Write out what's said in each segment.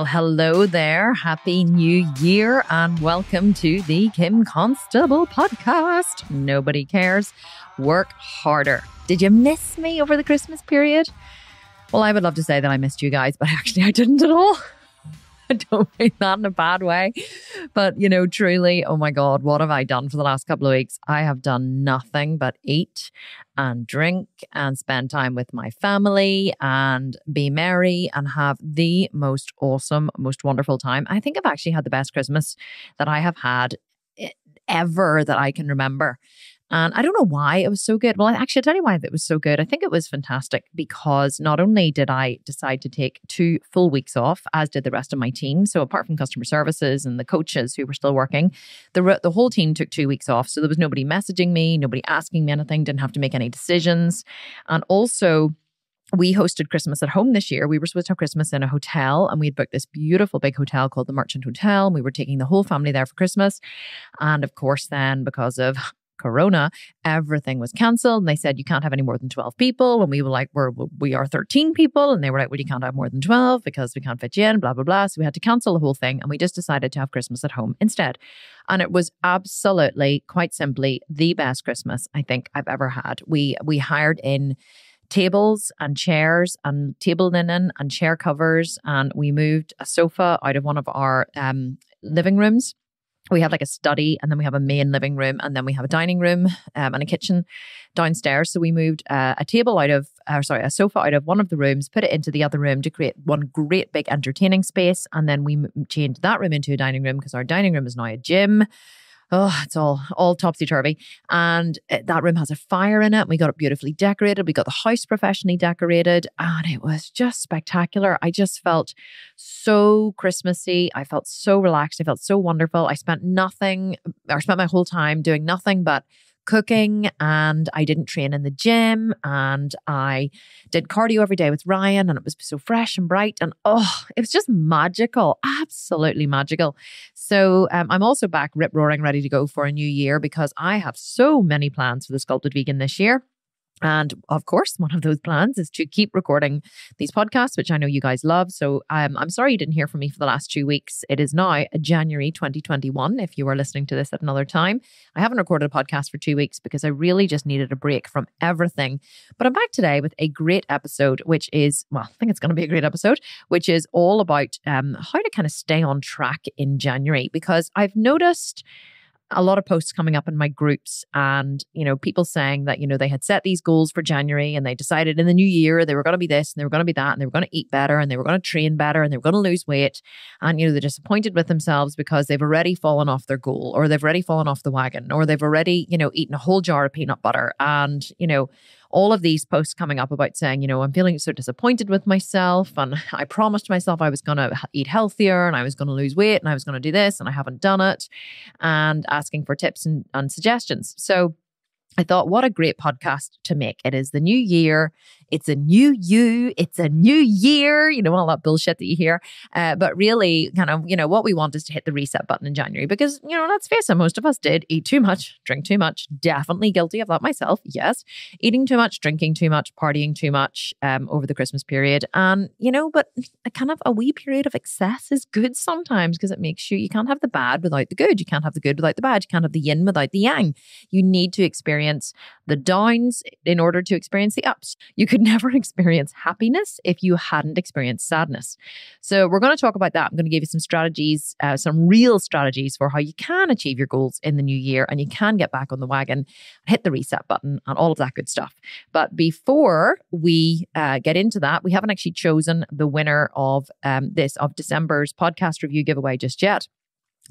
Well, hello there. Happy New Year and welcome to the Kim Constable podcast. Nobody cares. Work harder. Did you miss me over the Christmas period? Well, I would love to say that I missed you guys, but actually I didn't at all. I don't mean that in a bad way. But, truly, oh my God, what have I done for the last couple of weeks? I have done nothing but eat and drink and spend time with my family and be merry and have the most awesome, most wonderful time. I think I've actually had the best Christmas that I have had ever that I can remember. And I don't know why it was so good. Well, actually, I'll tell you why it was so good. I think it was fantastic because not only did I decide to take 2 full weeks off, as did the rest of my team. So apart from customer services and the coaches who were still working, the whole team took 2 weeks off. So there was nobody messaging me, nobody asking me anything, didn't have to make any decisions. And also, we hosted Christmas at home this year. We were supposed to have Christmas in a hotel and we had booked this beautiful big hotel called the Merchant Hotel. And we were taking the whole family there for Christmas. And of course, then because of Corona, everything was cancelled. And they said, you can't have any more than 12 people. And we were like, we are 13 people. And they were like, well, you can't have more than 12 because we can't fit you in, blah, blah, blah. So we had to cancel the whole thing. And we just decided to have Christmas at home instead. And it was absolutely, quite simply, the best Christmas I think I've ever had. We hired in tables and chairs and table linen and chair covers. And we moved a sofa out of one of our living rooms. We have like a study and then we have a main living room and then we have a dining room and a kitchen downstairs. So we moved a sofa out of one of the rooms, put it into the other room to create one great big entertaining space. And then we changed that room into a dining room because our dining room is now a gym. Oh, it's all topsy-turvy. And that room has a fire in it. We got it beautifully decorated. We got the house professionally decorated. And it was just spectacular. I just felt so Christmassy. I felt so relaxed. I felt so wonderful. I spent my whole time doing nothing but cooking, and I didn't train in the gym, and I did cardio every day with Ryan, and it was so fresh and bright, and it was just magical, absolutely magical. So I'm also back rip-roaring, ready to go for a new year because I have so many plans for the Sculpted Vegan this year. And of course, one of those plans is to keep recording these podcasts, which I know you guys love. So I'm sorry you didn't hear from me for the last 2 weeks. It is now January 2021, if you are listening to this at another time. I haven't recorded a podcast for 2 weeks because I really just needed a break from everything. But I'm back today with a great episode, which is, I think it's going to be a great episode, which is all about how to kind of stay on track in January. Because I've noticed a lot of posts coming up in my groups and, people saying that, they had set these goals for January and they decided in the new year they were going to be this and they were going to be that and they were going to eat better and they were going to train better and they were going to lose weight. And, they're disappointed with themselves because they've already fallen off their goal or they've already fallen off the wagon or they've already, eaten a whole jar of peanut butter. And, all of these posts coming up about saying, I'm feeling so disappointed with myself and I promised myself I was going to eat healthier and I was going to lose weight and I was going to do this and I haven't done it, and asking for tips and suggestions. So I thought, what a great podcast to make. It is the new year. It's a new you. It's a new year. All that bullshit that you hear. But really, kind of, what we want is to hit the reset button in January because, let's face it, most of us did eat too much, drink too much. Definitely guilty of that myself. Yes. Eating too much, drinking too much, partying too much over the Christmas period. And, but a kind of a wee period of excess is good sometimes because it makes you can't have the bad without the good. You can't have the good without the bad. You can't have the yin without the yang. You need to experience the downs in order to experience the ups. You could never experience happiness if you hadn't experienced sadness. So we're going to talk about that. I'm going to give you some strategies, some real strategies for how you can achieve your goals in the new year and you can get back on the wagon, hit the reset button and all of that good stuff. But before we get into that, we haven't actually chosen the winner of December's podcast review giveaway just yet.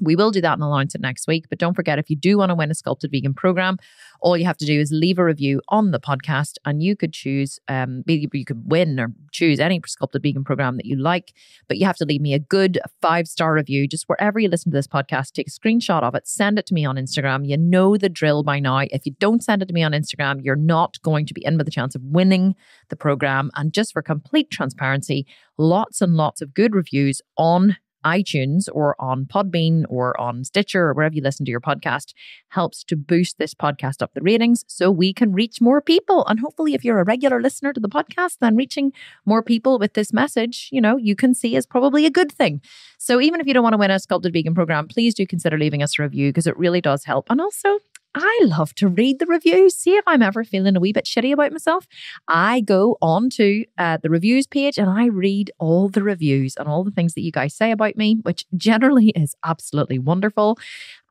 We will do that and announce it next week. But don't forget, if you do want to win a Sculpted Vegan program, all you have to do is leave a review on the podcast and you could choose, you could win or choose any Sculpted Vegan program that you like. But you have to leave me a good 5-star review just wherever you listen to this podcast. Take a screenshot of it, send it to me on Instagram. You know the drill by now. If you don't send it to me on Instagram, you're not going to be in with a chance of winning the program. And just for complete transparency, lots and lots of good reviews on iTunes or on Podbean or on Stitcher or wherever you listen to your podcast helps to boost this podcast up the ratings so we can reach more people. And hopefully, if you're a regular listener to the podcast, then reaching more people with this message, you can see is probably a good thing. So even if you don't want to win a Sculpted Vegan program, please do consider leaving us a review because it really does help. And also, I love to read the reviews. See if I'm ever feeling a wee bit shitty about myself. I go on to the reviews page and I read all the reviews and all the things that you guys say about me, which generally is absolutely wonderful.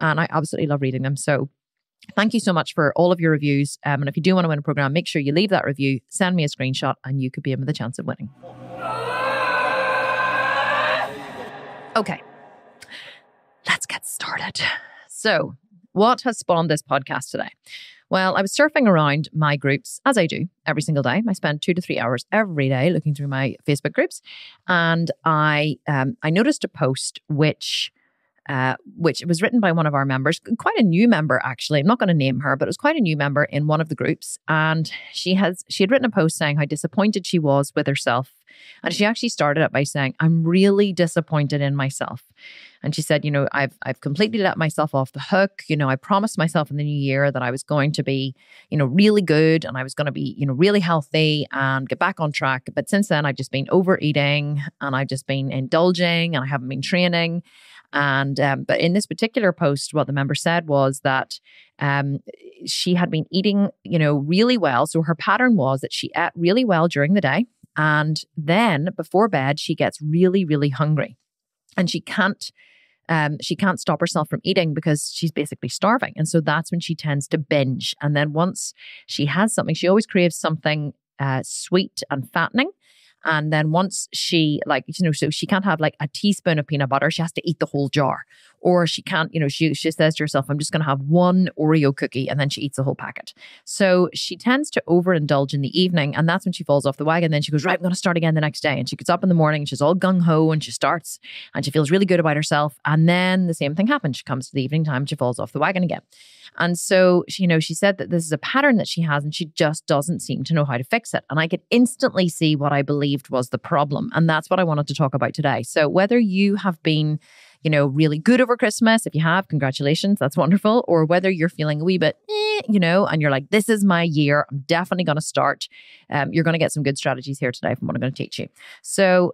And I absolutely love reading them. So thank you so much for all of your reviews. And if you do want to win a program, make sure you leave that review, send me a screenshot, and you could be in with a chance of winning. Okay, let's get started. So, what has spawned this podcast today? Well, I was surfing around my groups, as I do every single day. I spend 2 to 3 hours every day looking through my Facebook groups, and I noticed a post which was written by one of our members, quite a new member actually. I'm not going to name her, but it was quite a new member in one of the groups, and she had written a post saying how disappointed she was with herself, and she actually started it by saying, "I'm really disappointed in myself." And she said, I've completely let myself off the hook. I promised myself in the new year that I was going to be, really good, and I was going to be, really healthy and get back on track. But since then, I've just been overeating and I've just been indulging and I haven't been training. And but in this particular post, what the member said was that she had been eating, really well. So her pattern was that she ate really well during the day. And then before bed, she gets really, really hungry. And she can't stop herself from eating because she's basically starving. And so that's when she tends to binge. And then once she has something, she always craves something sweet and fattening. And then once she so she can't have like a teaspoon of peanut butter. She has to eat the whole jar. Or she can't, she says to herself, I'm just going to have one Oreo cookie, and then she eats the whole packet. So she tends to overindulge in the evening, and that's when she falls off the wagon. Then she goes, right, I'm going to start again the next day. And she gets up in the morning and she's all gung-ho and she starts and she feels really good about herself. And then the same thing happens. She comes to the evening time, she falls off the wagon again. And so, she said that this is a pattern that she has and she just doesn't seem to know how to fix it. And I could instantly see what I believed was the problem. And that's what I wanted to talk about today. So whether you have been really good over Christmas, if you have, congratulations, that's wonderful. Or whether you're feeling a wee bit, and you're like, this is my year, I'm definitely going to start. You're going to get some good strategies here today from what I'm going to teach you. So,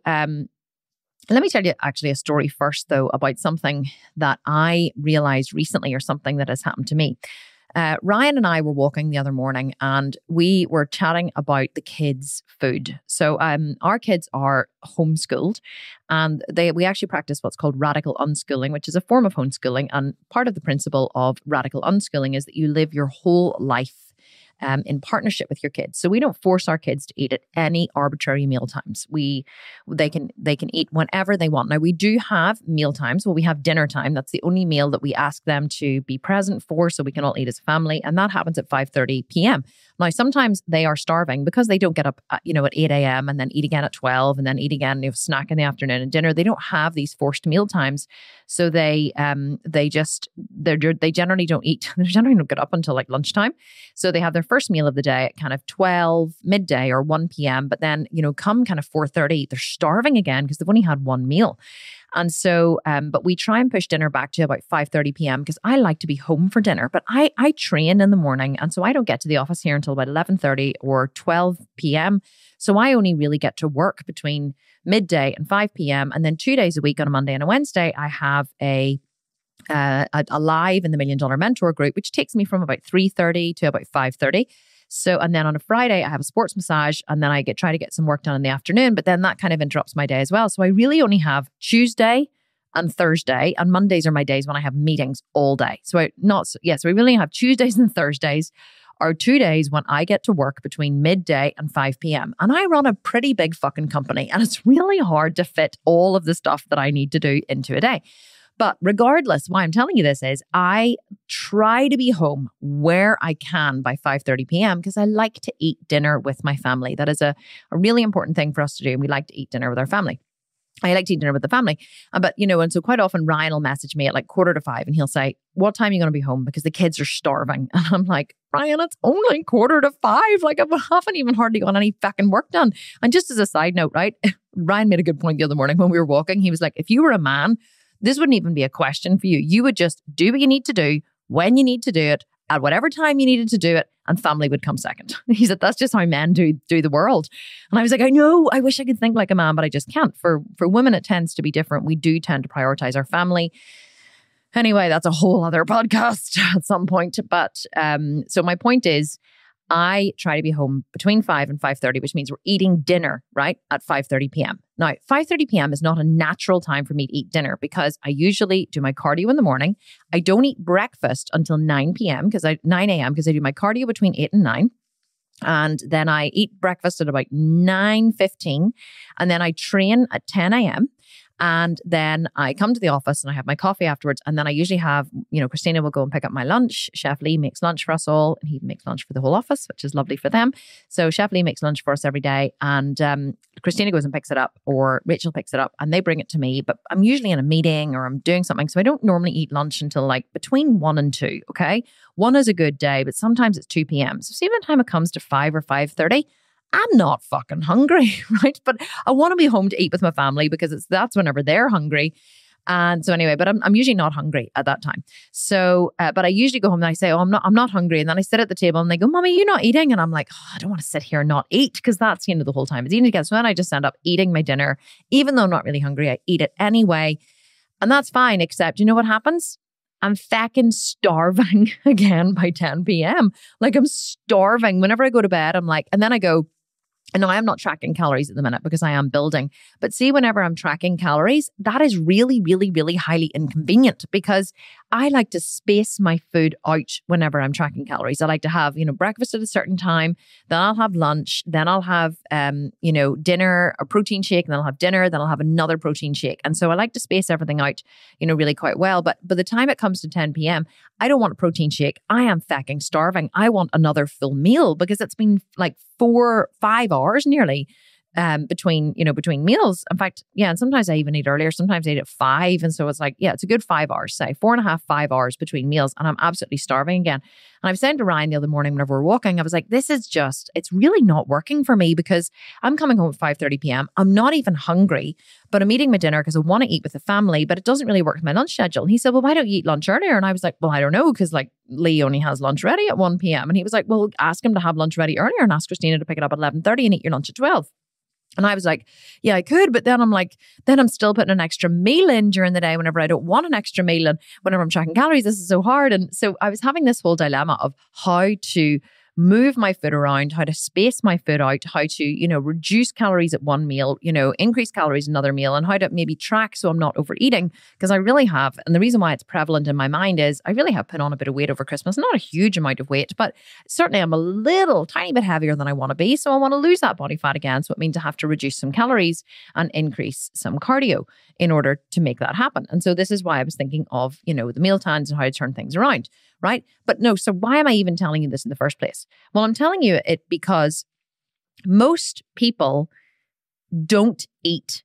let me tell you actually a story first, though, about something that I realized recently, or something that has happened to me. Ryan and I were walking the other morning and we were chatting about the kids' food. So our kids are homeschooled, and we actually practice what's called radical unschooling, which is a form of homeschooling. And part of the principle of radical unschooling is that you live your whole life in partnership with your kids. So we don't force our kids to eat at any arbitrary meal times. They can eat whenever they want. Now we do have meal times. Well, we have dinner time. That's the only meal that we ask them to be present for, so we can all eat as a family, and that happens at 5:30 p.m. Now sometimes they are starving because they don't get up at 8 a.m. and then eat again at 12 and then eat again, snack in the afternoon and dinner. They don't have these forced meal times, so they generally don't eat. They generally don't get up until like lunchtime. So they have their first meal of the day at kind of 12, midday or 1 p.m. But then, come kind of 4:30, they're starving again because they've only had one meal. And so, but we try and push dinner back to about 5:30 p.m. because I like to be home for dinner, but I train in the morning. And so I don't get to the office here until about 11:30 or 12 p.m. So I only really get to work between midday and 5 p.m. And then 2 days a week on a Monday and a Wednesday, I have a live in the $1 Million Mentor group, which takes me from about 3:30 to about 5:30. So, and then on a Friday, I have a sports massage, and then I try to get some work done in the afternoon, but then that kind of interrupts my day as well. So I really only have Tuesday and Thursday, and Mondays are my days when I have meetings all day. So we really have Tuesdays and Thursdays are 2 days when I get to work between midday and 5 p.m. And I run a pretty big fucking company, and it's really hard to fit all of the stuff that I need to do into a day. But regardless, why I'm telling you this is I try to be home where I can by 5:30 p.m. because I like to eat dinner with my family. That is a really important thing for us to do. And we like to eat dinner with our family. I like to eat dinner with the family. But, and so quite often Ryan will message me at like 4:45 and he'll say, what time are you going to be home? Because the kids are starving. And I'm like, Ryan, it's only 4:45. Like I haven't even hardly got any fucking work done. And just as a side note, right? Ryan made a good point the other morning when we were walking. He was like, if you were a man, this wouldn't even be a question for you. You would just do what you need to do when you need to do it at whatever time you needed to do it, and family would come second. He said, that's just how men do the world. And I was like, I know, I wish I could think like a man, but I just can't. For women, it tends to be different. We do tend to prioritize our family. Anyway, that's a whole other podcast at some point. But so my point is, I try to be home between 5 and 5:30, which means we're eating dinner, right, at 5:30 p.m. Now, 5:30 p.m. is not a natural time for me to eat dinner because I usually do my cardio in the morning. I don't eat breakfast until 9 a.m. because I do my cardio between 8 and 9. And then I eat breakfast at about 9:15. And then I train at 10 a.m. And then I come to the office and I have my coffee afterwards. And then I usually have, Christina will go and pick up my lunch. Chef Lee makes lunch for us all. And he makes lunch for the whole office, which is lovely for them. So Chef Lee makes lunch for us every day. And Christina goes and picks it up, or Rachel picks it up and they bring it to me. But I'm usually in a meeting or I'm doing something. So I don't normally eat lunch until like between 1 and 2. Okay. 1 is a good day, but sometimes it's 2 p.m. So see, by the time it comes to 5 or 5:30, I'm not fucking hungry, right? But I want to be home to eat with my family because that's whenever they're hungry. And so anyway, but I'm usually not hungry at that time. So, but I usually go home and I say, I'm not hungry. And then I sit at the table and they go, Mommy, you're not eating. And I'm like, I don't want to sit here and not eat because that's, the whole time it's eating together. So then I just end up eating my dinner, even though I'm not really hungry, I eat it anyway. And that's fine, except you know what happens? I'm fucking starving again by 10 p.m. Like I'm starving. Whenever I go to bed, I'm like, and then I go, and no, I am not tracking calories at the minute because I am building. But see, whenever I'm tracking calories, that is really, really, really highly inconvenient because I like to space my food out whenever I'm tracking calories. I like to have, breakfast at a certain time, then I'll have lunch, then I'll have, dinner, a protein shake, and then I'll have dinner, then I'll have another protein shake. And so I like to space everything out, really quite well. But by the time it comes to 10 p.m., I don't want a protein shake. I am fucking starving. I want another full meal because it's been like 4-5 hours nearly between meals. In fact, and sometimes I even eat earlier. Sometimes I eat at 5. And so it's like, it's a good 5 hours, say 4.5, 5 hours between meals. And I'm absolutely starving again. And I was saying to Ryan the other morning whenever we were walking, I was like, it's really not working for me because I'm coming home at 5:30 p.m. I'm not even hungry, but I'm eating my dinner because I want to eat with the family, but it doesn't really work with my lunch schedule. And he said, well, why don't you eat lunch earlier? And I was like, well, I don't know, because like Lee only has lunch ready at 1 p.m. And he was like, well, ask him to have lunch ready earlier and ask Christina to pick it up at 11:30 and eat your lunch at 12. And I was like, yeah, I could. But then I'm like, then I'm still putting an extra meal in during the day whenever I don't want an extra meal. And whenever I'm tracking calories, this is so hard. And so I was having this whole dilemma of how to move my food around, how to space my food out, how to, reduce calories at one meal, increase calories another meal, and how to maybe track so I'm not overeating. Because I really have, and the reason why it's prevalent in my mind is I really have put on a bit of weight over Christmas. Not a huge amount of weight, but certainly I'm a tiny bit heavier than I want to be. So I want to lose that body fat again. So it means I have to reduce some calories and increase some cardio in order to make that happen. And so this is why I was thinking of, the meal times and how to turn things around. Right? But no, so why am I even telling you this in the first place? Well, I'm telling you it because most people don't eat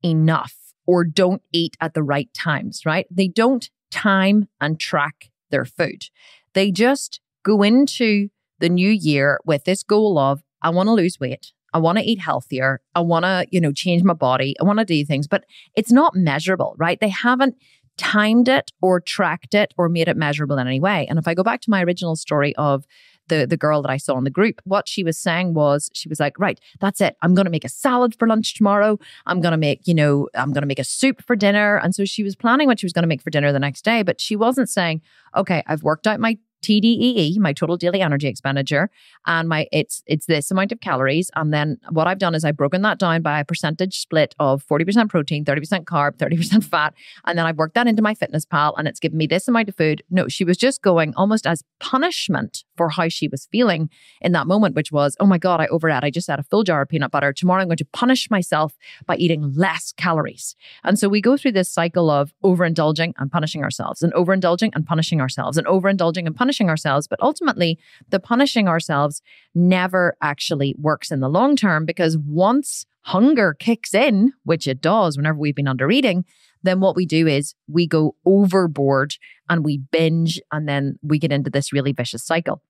enough or don't eat at the right times, right? They don't time and track their food. They just go into the new year with this goal of, I want to lose weight. I want to eat healthier. I want to, change my body. I want to do things, but it's not measurable, right? They haven't timed it or tracked it or made it measurable in any way. And if I go back to my original story of the girl that I saw in the group, what she was saying was, she was like, right, that's it. I'm going to make a salad for lunch tomorrow. I'm going to make, I'm going to make a soup for dinner. And so she was planning what she was going to make for dinner the next day, but she wasn't saying, okay, I've worked out my TDEE, my total daily energy expenditure, and it's this amount of calories. And then what I've done is I've broken that down by a percentage split of 40% protein, 30% carb, 30% fat. And then I've worked that into my Fitness Pal and it's given me this amount of food. No, she was just going almost as punishment for how she was feeling in that moment, which was, oh my God, I overate. I just had a full jar of peanut butter. Tomorrow I'm going to punish myself by eating less calories. And so we go through this cycle of overindulging and punishing ourselves and overindulging and punishing ourselves and overindulging and punishing punishing ourselves. But ultimately, the punishing ourselves never actually works in the long term, because once hunger kicks in, which it does whenever we've been under eating, then what we do is we go overboard and we binge, and then we get into this really vicious cycle.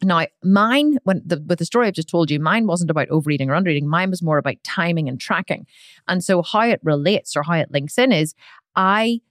Now, with the story I've just told you, mine wasn't about overeating or undereating. Mine was more about timing and tracking. And so how it relates or how it links in is I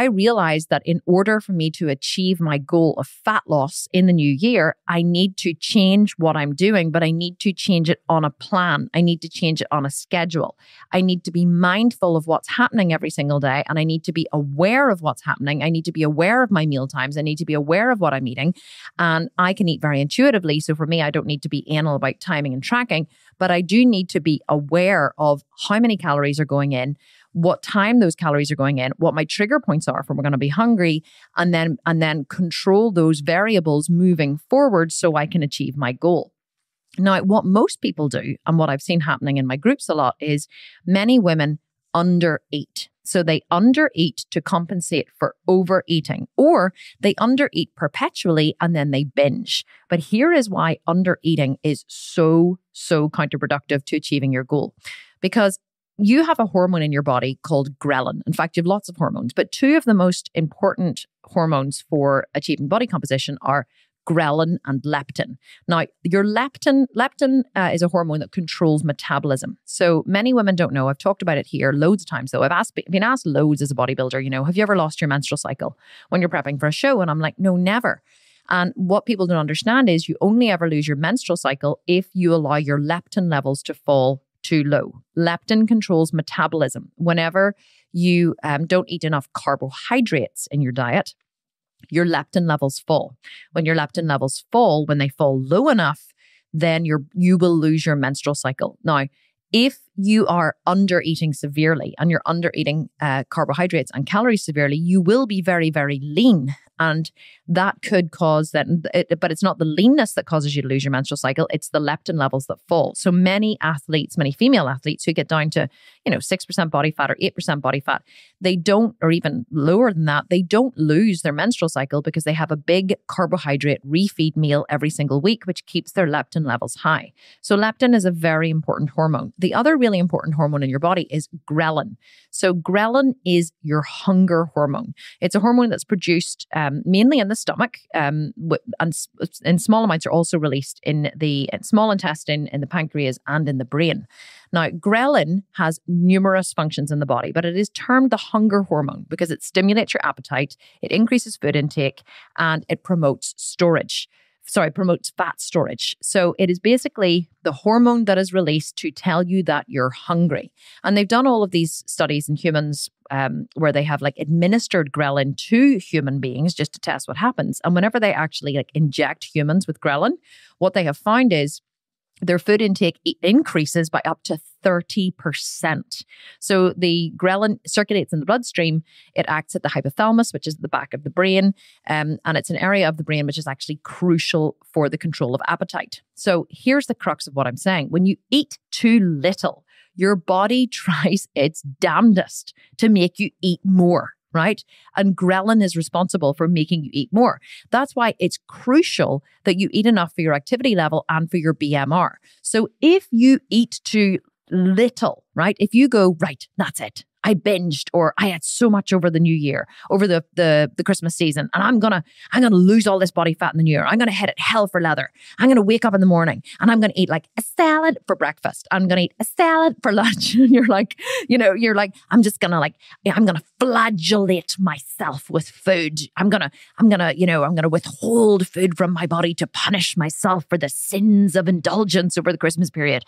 realized that in order for me to achieve my goal of fat loss in the new year, I need to change what I'm doing, but I need to change it on a plan. I need to change it on a schedule. I need to be mindful of what's happening every single day, and I need to be aware of what's happening. I need to be aware of my meal times. I need to be aware of what I'm eating, and I can eat very intuitively. So for me, I don't need to be anal about timing and tracking, but I do need to be aware of how many calories are going in, what time those calories are going in, what my trigger points are for when we're going to be hungry, and then control those variables moving forward so I can achieve my goal. Now, what most people do, and what I've seen happening in my groups a lot, is many women undereat. So they undereat to compensate for overeating, or they undereat perpetually and then they binge. But here is why undereating is so counterproductive to achieving your goal. Because you have a hormone in your body called ghrelin. In fact, you have lots of hormones, but two of the most important hormones for achieving body composition are ghrelin and leptin. Now, your leptin is a hormone that controls metabolism. So many women don't know. I've talked about it here loads of times, though. I've been asked loads as a bodybuilder, have you ever lost your menstrual cycle when you're prepping for a show? And I'm like, no, never. And what people don't understand is you only ever lose your menstrual cycle if you allow your leptin levels to fall too low. Leptin controls metabolism. Whenever you don't eat enough carbohydrates in your diet, your leptin levels fall. When your leptin levels fall, when they fall low enough, then you will lose your menstrual cycle. Now, if you are under-eating severely and you're under-eating carbohydrates and calories severely, you will be very, very lean. And that could cause that, but it's not the leanness that causes you to lose your menstrual cycle. It's the leptin levels that fall. So many female athletes who get down to, 6% body fat or 8% body fat, they don't, or even lower than that, they don't lose their menstrual cycle because they have a big carbohydrate refeed meal every single week, which keeps their leptin levels high. So leptin is a very important hormone. The other really important hormone in your body is ghrelin. So ghrelin is your hunger hormone. It's a hormone that's produced mainly in the stomach, and in small amounts are also released in the small intestine, in the pancreas, and in the brain. Now, ghrelin has numerous functions in the body, but it is termed the hunger hormone because it stimulates your appetite, it increases food intake, and it promotes fat storage. So it is basically the hormone that is released to tell you that you're hungry. And they've done all of these studies in humans where they have administered ghrelin to human beings just to test what happens. And whenever they actually inject humans with ghrelin, what they have found is their food intake increases by up to 30%. So the ghrelin circulates in the bloodstream. It acts at the hypothalamus, which is the back of the brain. And it's an area of the brain which is actually crucial for the control of appetite. So here's the crux of what I'm saying. When you eat too little, your body tries its damnedest to make you eat more. Right? And ghrelin is responsible for making you eat more. That's why it's crucial that you eat enough for your activity level and for your BMR. So if you eat too little, right? If you go, right, that's it. I binged, or I had so much over the new year, over the Christmas season, and I'm gonna lose all this body fat in the new year. I'm gonna head it hell for leather. I'm gonna wake up in the morning and I'm gonna eat a salad for breakfast. I'm gonna eat a salad for lunch. And you're like, I'm gonna flagellate myself with food. I'm gonna withhold food from my body to punish myself for the sins of indulgence over the Christmas period.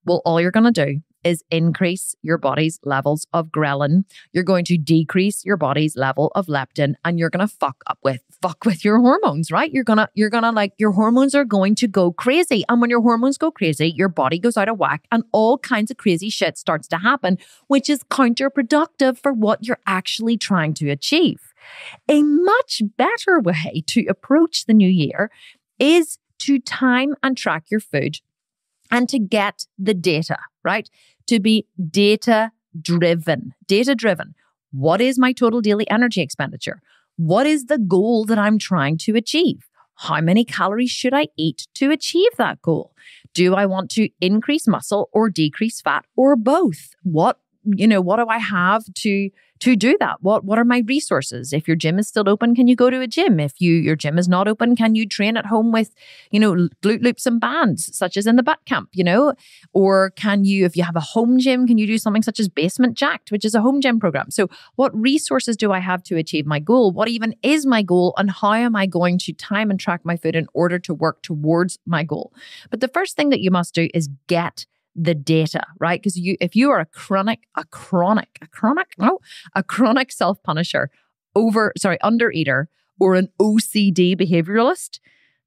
Well, all you're going to do is increase your body's levels of ghrelin. You're going to decrease your body's level of leptin, and you're going to fuck with your hormones, right? Your hormones are going to go crazy. And when your hormones go crazy, your body goes out of whack and all kinds of crazy shit starts to happen, which is counterproductive for what you're actually trying to achieve. A much better way to approach the new year is to time and track your food, and to get the data, right? To be data-driven. What is my total daily energy expenditure? What is the goal that I'm trying to achieve? How many calories should I eat to achieve that goal? Do I want to increase muscle or decrease fat or both? What do I have to do that? What are my resources? If your gym is still open, can you go to a gym? If your gym is not open, can you train at home with, glute loops and bands, such as in the butt camp, Or can you, if you have a home gym, can you do something such as Basement Jacked, which is a home gym program? So what resources do I have to achieve my goal? What even is my goal? And how am I going to time and track my food in order to work towards my goal? But the first thing that you must do is get the data, right? Because if you are a chronic self-punisher, undereater, or an OCD behavioralist,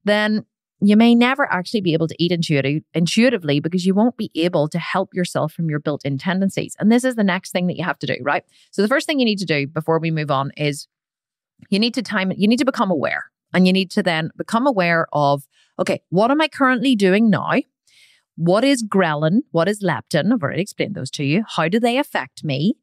then you may never actually be able to eat intuitively because you won't be able to help yourself from your built-in tendencies. And this is the next thing that you have to do, right? So the first thing you need to do before we move on is you need to become aware. And you need to then become aware of, okay, what am I currently doing now? What is ghrelin? What is leptin? I've already explained those to you. How do they affect me?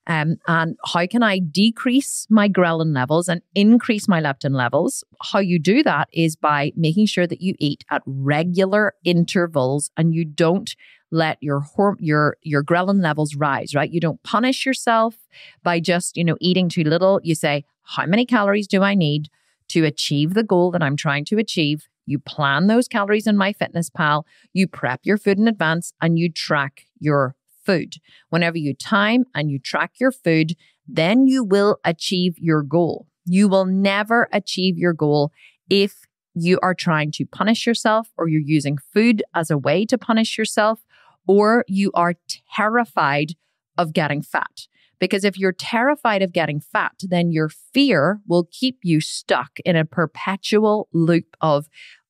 And how can I decrease my ghrelin levels and increase my leptin levels? How you do that is by making sure that you eat at regular intervals and you don't let your ghrelin levels rise, right? You don't punish yourself by just, eating too little. You say, how many calories do I need to achieve the goal that I'm trying to achieve? You plan those calories in MyFitnessPal, you prep your food in advance, and you track your food. Whenever you time and you track your food, then you will achieve your goal. You will never achieve your goal if you are trying to punish yourself, or you're using food as a way to punish yourself, or you are terrified of getting fat. Because if you're terrified of getting fat, then your fear will keep you stuck in a perpetual loop of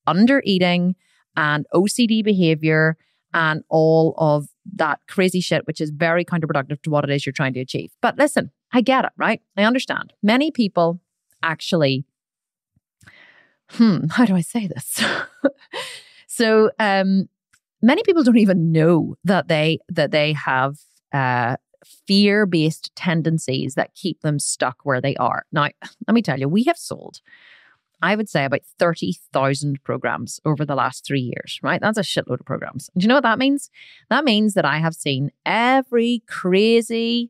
undereating and OCD behavior and all of that crazy shit, which is very counterproductive to what it is you're trying to achieve. But listen, I get it, right? I understand. Many people actually, how do I say this? So many people don't even know that they have fear-based tendencies that keep them stuck where they are. Now, let me tell you, we have sold, I would say, about 30,000 programs over the last 3 years, right? That's a shitload of programs. And do you know what that means? That means that I have seen every crazy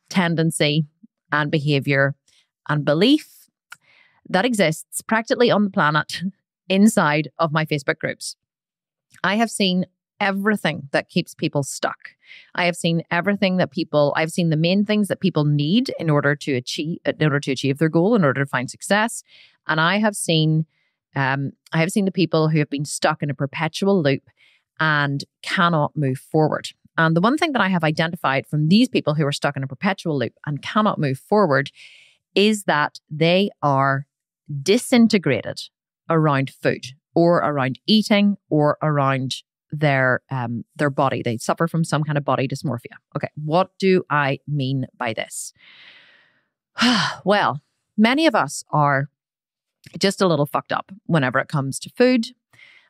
tendency and behavior and belief that exists practically on the planet inside of my Facebook groups. I have seen everything that keeps people stuck. I have seen everything that I've seen the main things that people need in order to achieve their goal, in order to find success. And I have seen the people who have been stuck in a perpetual loop and cannot move forward. And the one thing that I have identified from these people who are stuck in a perpetual loop and cannot move forward is that they are disintegrated around food, or around eating, or around their body. They suffer from some kind of body dysmorphia. Okay, what do I mean by this? Well, many of us are just a little fucked up whenever it comes to food,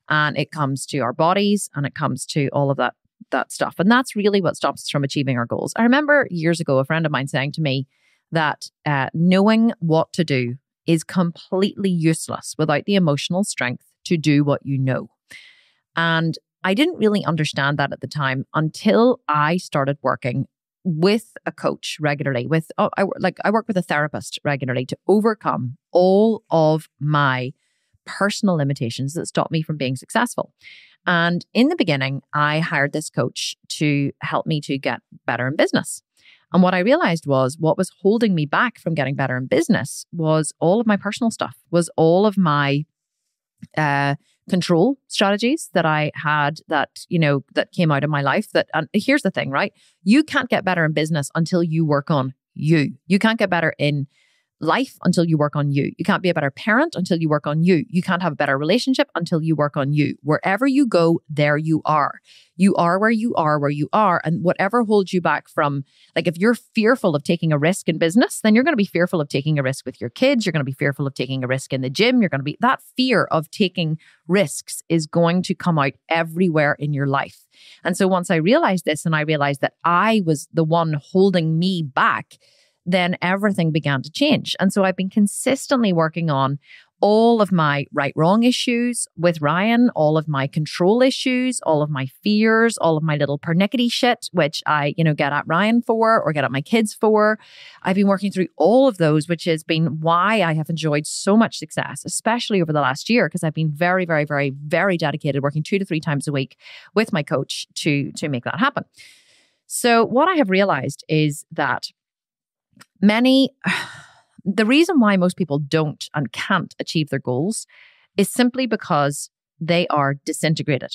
and it comes to our bodies, and it comes to all of that stuff. And that's really what stops us from achieving our goals. I remember years ago, a friend of mine saying to me that knowing what to do is completely useless without the emotional strength to do what you know. And I didn't really understand that at the time until I started working with a coach regularly. I work with a therapist regularly to overcome all of my personal limitations that stop me from being successful. And in the beginning, I hired this coach to help me to get better in business. And what I realized was what was holding me back from getting better in business was all of my personal stuff, was all of my control strategies that I had that came out of my life. And here's the thing, right? You can't get better in business until you work on you. You can't get better in life until you work on you. You can't be a better parent until you work on you. You can't have a better relationship until you work on you. Wherever you go, there you are. You are where you are. And whatever holds you back from, like, if you're fearful of taking a risk in business, then you're going to be fearful of taking a risk with your kids. You're going to be fearful of taking a risk in the gym. That fear of taking risks is going to come out everywhere in your life. And so once I realized this, and I realized that I was the one holding me back, then everything began to change. And so I've been consistently working on all of my right-wrong issues with Ryan, all of my control issues, all of my fears, all of my little pernickety shit, which I, get at Ryan for or get at my kids for. I've been working through all of those, which has been why I have enjoyed so much success, especially over the last year, because I've been very, very, very, very dedicated, working 2 to 3 times a week with my coach to make that happen. So what I have realized is that the reason why most people don't and can't achieve their goals is simply because they are disintegrated.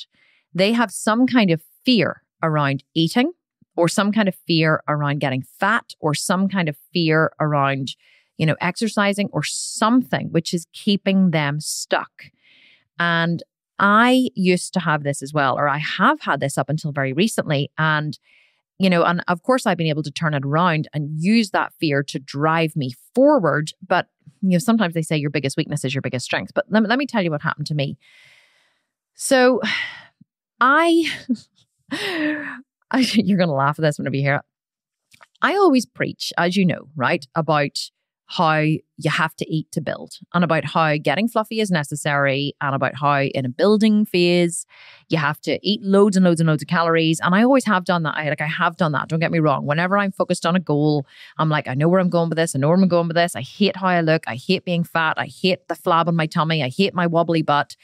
They have some kind of fear around eating, or some kind of fear around getting fat, or some kind of fear around, exercising, or something which is keeping them stuck. And I used to have this as well, or I have had this up until very recently. And and of course I've been able to turn it around and use that fear to drive me forward. But, sometimes they say your biggest weakness is your biggest strength. But let me tell you what happened to me. So you're going to laugh at this whenever you hear it. I always preach, as you know, right, about how you have to eat to build, and about how getting fluffy is necessary, and about how in a building phase, you have to eat loads and loads and loads of calories. And I always have done that. I have done that. Don't get me wrong. Whenever I'm focused on a goal, I'm like, I know where I'm going with this. I know where I'm going with this. I hate how I look. I hate being fat. I hate the flab on my tummy. I hate my wobbly butt.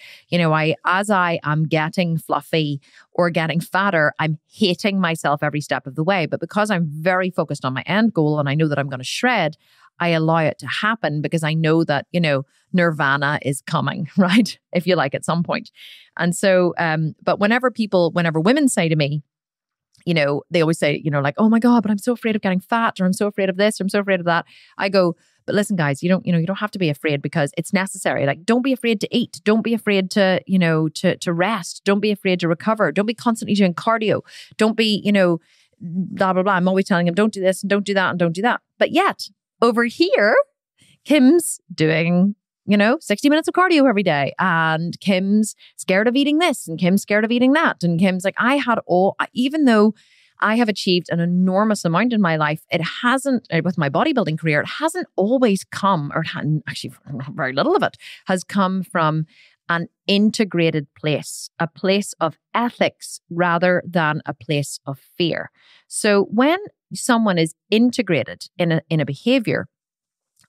As I am getting fluffy or getting fatter, I'm hating myself every step of the way. But because I'm very focused on my end goal and I know that I'm going to shred, I allow it to happen because I know that, nirvana is coming, right? If you like, at some point. And so, but whenever women say to me, they always say, like, oh my God, but I'm so afraid of getting fat, or I'm so afraid of this, or I'm so afraid of that. I go, but listen, guys, you don't have to be afraid, because it's necessary. Like, don't be afraid to eat. Don't be afraid to rest. Don't be afraid to recover. Don't be constantly doing cardio. Don't be, blah, blah, blah. I'm always telling them, don't do this and don't do that and don't do that. But yet, over here, Kim's doing, 60 minutes of cardio every day, and Kim's scared of eating this, and Kim's scared of eating that. And Kim's like, even though I have achieved an enormous amount in my life, it hasn't, with my bodybuilding career, it hasn't always come, or actually very little of it has come from an integrated place, a place of ethics rather than a place of fear. So when someone is integrated in a behavior,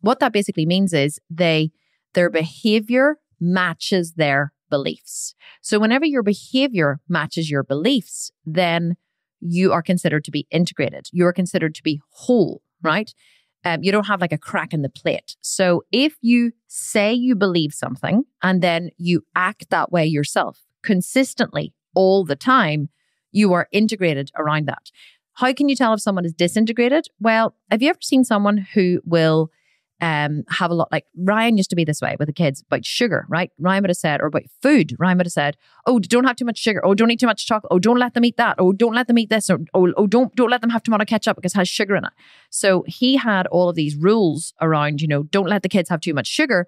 what that basically means is their behavior matches their beliefs. So whenever your behavior matches your beliefs, then you are considered to be integrated. You are considered to be whole, right? You don't have like a crack in the plate. So if you say you believe something and then you act that way yourself consistently all the time, you are integrated around that. How can you tell if someone is disintegrated? Well, have you ever seen someone who will have a lot, like Ryan used to be this way with the kids about sugar, right? Ryan would have said, or about food, Ryan would have said, oh, don't have too much sugar. Oh, don't eat too much chocolate. Oh, don't let them eat that. Oh, don't let them eat this. Or, oh, don't let them have tomato ketchup because it has sugar in it. So he had all of these rules around, don't let the kids have too much sugar.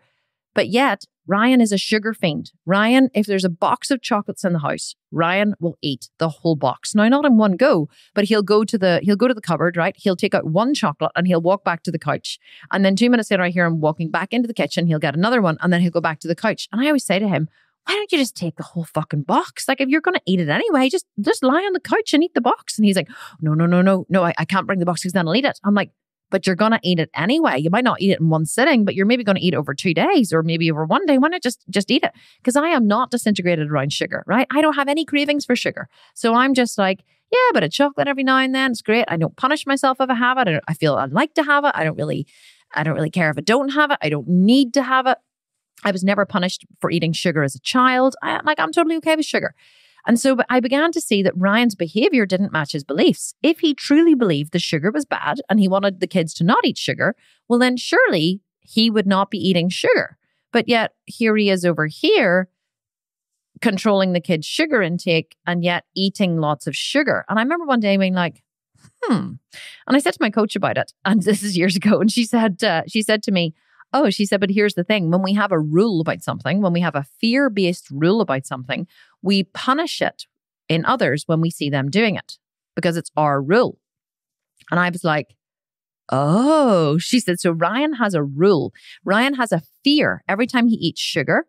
But yet Ryan is a sugar fiend. Ryan, if there's a box of chocolates in the house, Ryan will eat the whole box. Now, not in one go, but he'll go to the cupboard, right? He'll take out one chocolate and he'll walk back to the couch. And then 2 minutes later, I hear him walking back into the kitchen. He'll get another one and then he'll go back to the couch. And I always say to him, why don't you just take the whole fucking box? Like, if you're going to eat it anyway, just lie on the couch and eat the box. And he's like, no, I can't bring the box because then I'll eat it. I'm like, but you're going to eat it anyway. You might not eat it in one sitting, but you're maybe going to eat it over 2 days or maybe over 1 day. Why not just eat it? Because I am not disintegrated around sugar, right? I don't have any cravings for sugar. So I'm just like, yeah, but a chocolate every now and then, it's great. I don't punish myself if I have it. I feel I'd like to have it. I don't really care if I don't have it. I don't need to have it. I was never punished for eating sugar as a child. I'm totally okay with sugar. And so I began to see that Ryan's behavior didn't match his beliefs. If he truly believed the sugar was bad and he wanted the kids to not eat sugar, well, then surely he would not be eating sugar. But yet here he is over here controlling the kids' sugar intake and yet eating lots of sugar. And I remember one day being like, And I said to my coach about it, and this is years ago, and she said to me, but here's the thing. When we have a rule about something, when we have a fear-based rule about something, we punish it in others when we see them doing it because it's our rule. And I was like, Oh, she said, so Ryan has a rule. Ryan has a fear every time he eats sugar.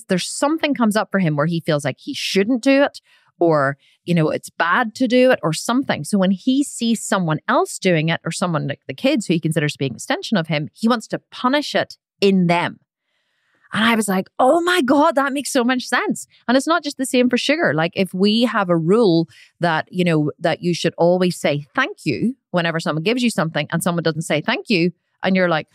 There's something comes up for him where he feels like he shouldn't do it, or, it's bad to do it or something. So when he sees someone else doing it, or someone like the kids who he considers to be an extension of him, he wants to punish it in them. And I was like, oh my God, that makes so much sense. And it's not just the same for sugar. Like if we have a rule that, that you should always say thank you whenever someone gives you something and someone doesn't say thank you, and you're like,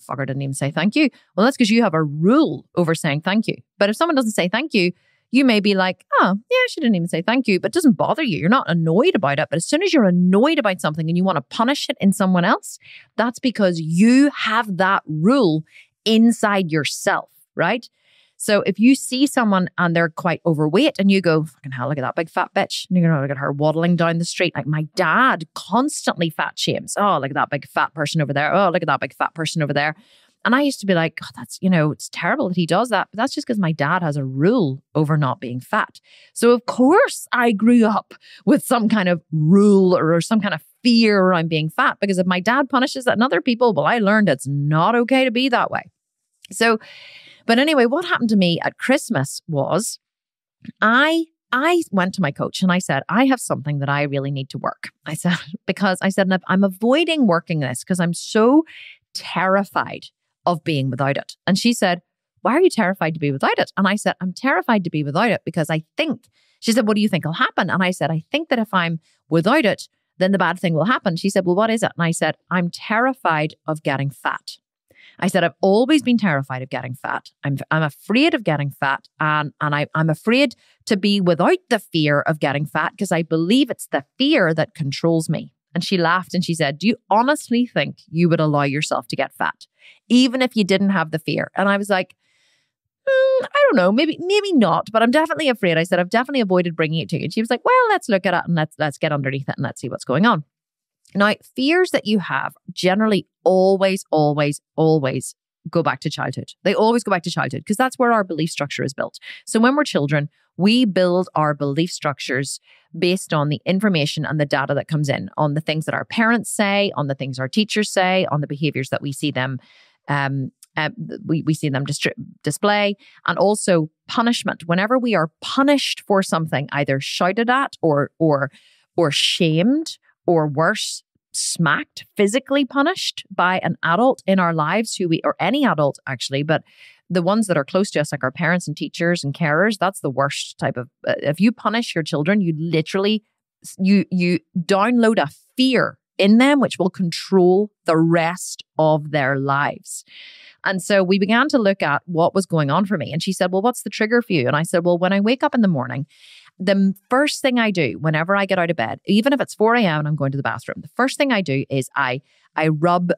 fucker didn't even say thank you. Well, that's because you have a rule over saying thank you. But if someone doesn't say thank you, you may be like, oh, yeah, she didn't even say thank you, but it doesn't bother you. You're not annoyed about it. But as soon as you're annoyed about something and you want to punish it in someone else, that's because you have that rule inside yourself. Right? So if you see someone and they're quite overweight and you go, fucking hell, look at that big fat bitch. And you're going to look at her waddling down the street. Like my dad constantly fat shames. Oh, look at that big fat person over there. Oh, look at that big fat person over there. And I used to be like, oh, that's, it's terrible that he does that. But that's just because my dad has a rule over not being fat. So of course I grew up with some kind of rule or some kind of fear around being fat, because if my dad punishes that in other people, well, I learned it's not okay to be that way. But anyway, what happened to me at Christmas was I went to my coach and I said, I have something that I really need to work. Because I'm avoiding working this because I'm so terrified of being without it. And she said, why are you terrified to be without it? And I said, I'm terrified to be without it because she said, what do you think will happen? And I said, I think that if I'm without it, then the bad thing will happen. She said, well, what is it? And I said, I'm terrified of getting fat. I said, I've always been terrified of getting fat. I'm afraid of getting fat. And I'm afraid to be without the fear of getting fat because I believe it's the fear that controls me. And she laughed and she said, do you honestly think you would allow yourself to get fat, even if you didn't have the fear? And I was like, I don't know, maybe not, but I'm definitely afraid. I said, I've definitely avoided bringing it to you. And she was like, well, let's look at it and let's get underneath it and let's see what's going on. Now, fears that you have generally always go back to childhood. They always go back to childhood because that's where our belief structure is built. So when we're children, we build our belief structures based on the information and the data that comes in, on the things that our parents say, on the things our teachers say, on the behaviors that we see them we see them display, and also punishment. Whenever we are punished for something, either shouted at or shamed, or worse, smacked, physically punished by an adult in our lives or any adult actually, but the ones that are close to us, like our parents and teachers and carers, that's the worst type of, if you punish your children, you literally, you download a fear in them, which will control the rest of their lives. And so we began to look at what was going on for me. And she said, well, what's the trigger for you? And I said, well, when I wake up in the morning, the first thing I do whenever I get out of bed, even if it's 4 a.m. and I'm going to the bathroom, the first thing I do is I grab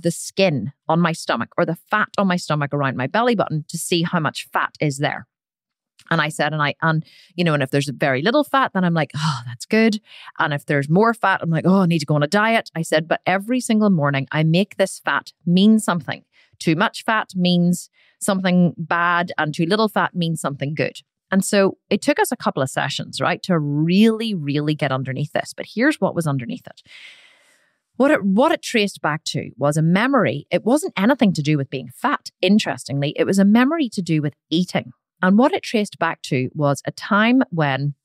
the skin on my stomach or the fat on my stomach around my belly button to see how much fat is there. And I said, and if there's very little fat, then I'm like, oh, that's good. And if there's more fat, I'm like, oh, I need to go on a diet. I said, but every single morning I make this fat mean something. Too much fat means something bad and too little fat means something good. And so it took us a couple of sessions, right, to really, really get underneath this. But here's what was underneath it. What it traced back to was a memory. It wasn't anything to do with being fat, interestingly. It was a memory to do with eating. And what it traced back to was a time when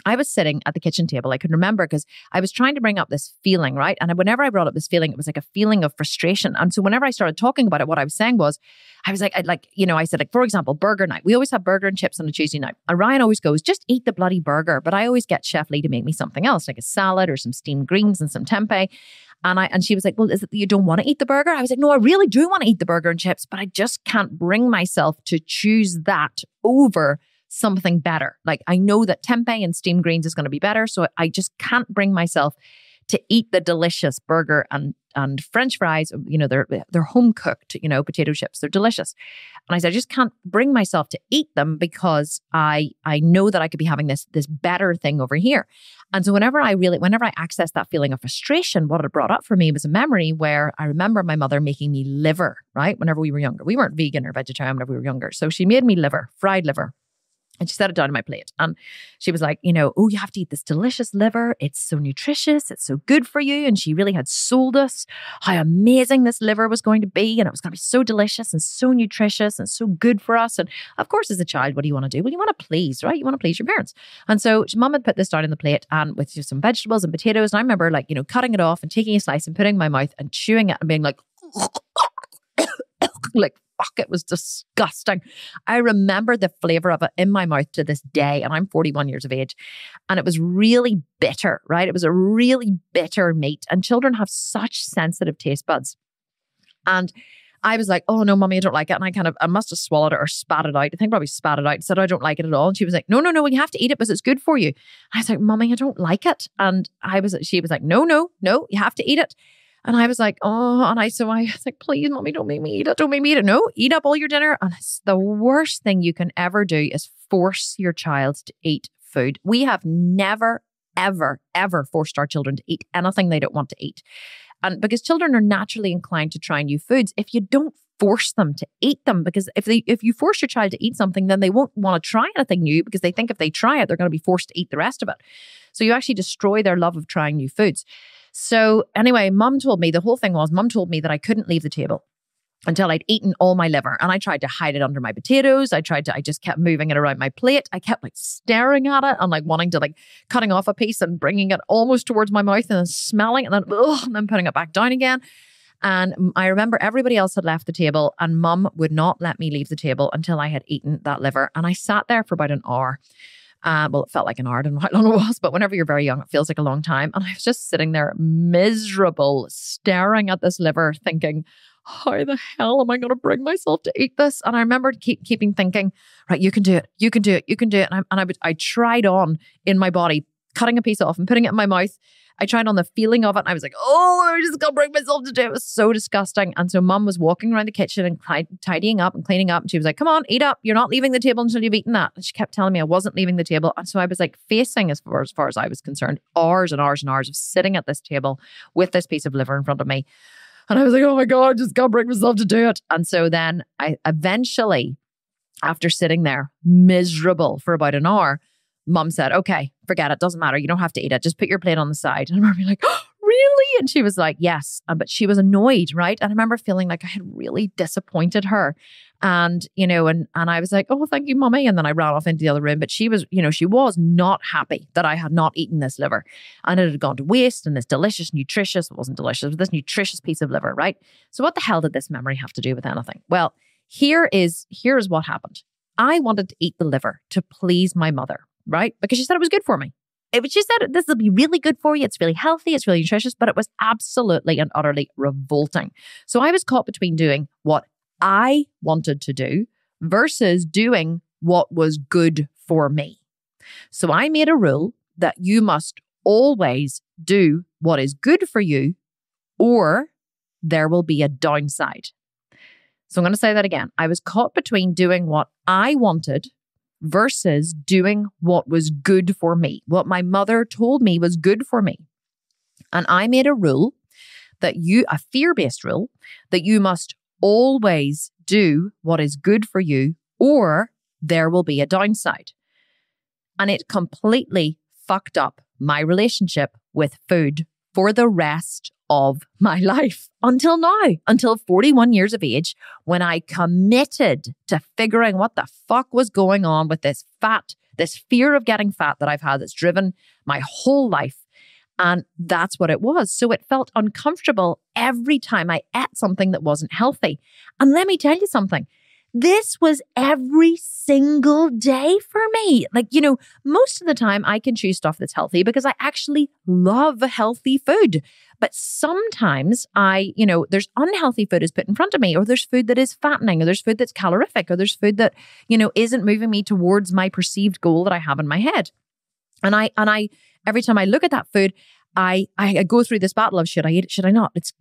I was sitting at the kitchen table. I could remember because I was trying to bring up this feeling, right? And whenever I brought up this feeling, it was like a feeling of frustration. And so whenever I started talking about it, what I was saying was, I said, for example, burger night. We always have burger and chips on a Tuesday night. And Ryan always goes, just eat the bloody burger. But I always get Chef Lee to make me something else, like a salad or some steamed greens and some tempeh. And she was like, well, is it that you don't want to eat the burger? I was like, no, I really do want to eat the burger and chips, but I just can't bring myself to choose that over something better. Like I know that tempeh and steamed greens is going to be better. So I just can't bring myself to eat the delicious burger and French fries. They're home cooked, potato chips. They're delicious. And I said, I just can't bring myself to eat them because I know that I could be having this better thing over here. And so whenever I accessed that feeling of frustration, what it brought up for me was a memory where I remember my mother making me liver, right? Whenever we were younger, we weren't vegan or vegetarian whenever we were younger. So she made me liver, fried liver. And she set it down on my plate. And she was like, oh, you have to eat this delicious liver. It's so nutritious. It's so good for you. And she really had sold us how amazing this liver was going to be. And it was going to be so delicious and so nutritious and so good for us. And of course, as a child, what do you want to do? Well, you want to please, right? You want to please your parents. And so mum had put this down on the plate and with just some vegetables and potatoes. And I remember cutting it off and taking a slice and putting it in my mouth and chewing it and being like, fuck, it was disgusting. I remember the flavor of it in my mouth to this day, and I'm 41 years of age, and it was really bitter, right? It was a really bitter meat, and children have such sensitive taste buds. And I was like, oh no, mommy, I don't like it. And I must have swallowed it or spat it out. I think probably spat it out and said, I don't like it at all. And she was like, no, you have to eat it because it's good for you. And I was like, mommy, I don't like it. And she was like, no, you have to eat it. And I was like, oh, and I was like, please, mommy, don't make me eat it. Don't make me eat it. No, eat up all your dinner. And it's the worst thing you can ever do is force your child to eat food. We have never, ever, ever forced our children to eat anything they don't want to eat. And because children are naturally inclined to try new foods, if you don't force them to eat them, because if you force your child to eat something, then they won't want to try anything new because they think if they try it, they're going to be forced to eat the rest of it. So you actually destroy their love of trying new foods. So anyway, mum told me that I couldn't leave the table until I'd eaten all my liver. And I tried to hide it under my potatoes. I just kept moving it around my plate. I kept staring at it and wanting to cutting off a piece and bringing it almost towards my mouth and then smelling it and then putting it back down again. And I remember everybody else had left the table and mum would not let me leave the table until I had eaten that liver. And I sat there for about an hour. Well, it felt like an hour. I don't know how long it was, but whenever you're very young, it feels like a long time. And I was just sitting there miserable, staring at this liver thinking, how the hell am I going to bring myself to eat this? And I remember keeping thinking, right, you can do it. You can do it. You can do it. And I tried on in my body, cutting a piece off and putting it in my mouth. I tried on the feeling of it and I was like, oh, I just can't bring myself to do it. It was so disgusting. And so mum was walking around the kitchen and tidying up and cleaning up. And she was like, come on, eat up. You're not leaving the table until you've eaten that. And she kept telling me I wasn't leaving the table. And so I was facing, as far as I was concerned, hours and hours and hours of sitting at this table with this piece of liver in front of me. And I was like, oh my God, I just can't bring myself to do it. And so then I eventually, after sitting there miserable for about an hour, mum said, okay, forget it. Doesn't matter. You don't have to eat it. Just put your plate on the side. And I remember being like, oh, really? And she was like, yes. But she was annoyed, right? And I remember feeling like I had really disappointed her. And, and I was like, oh, thank you, mummy. And then I ran off into the other room. But she was, she was not happy that I had not eaten this liver. And it had gone to waste and this delicious, nutritious, it wasn't delicious, but this nutritious piece of liver, right? So what the hell did this memory have to do with anything? Well, here is what happened. I wanted to eat the liver to please my mother. Right? Because she said it was good for me. She said this will be really good for you. It's really healthy. It's really nutritious, but it was absolutely and utterly revolting. So I was caught between doing what I wanted to do versus doing what was good for me. So I made a rule that you must always do what is good for you or there will be a downside. So I'm going to say that again. I was caught between doing what I wanted versus doing what was good for me, what my mother told me was good for me. And I made a rule a fear-based rule, that you must always do what is good for you or there will be a downside. And it completely fucked up my relationship with food for the rest of my life until now, until 41 years of age, when I committed to figuring what the fuck was going on with this fear of getting fat that I've had that's driven my whole life. And that's what it was. So it felt uncomfortable every time I ate something that wasn't healthy. And let me tell you something. This was every single day for me. Most of the time I can choose stuff that's healthy because I actually love healthy food. But sometimes there's unhealthy food is put in front of me, or there's food that is fattening, or there's food that's calorific, or there's food that, isn't moving me towards my perceived goal that I have in my head. And I every time I look at that food, I go through this battle of, should I eat it? Should I not? It's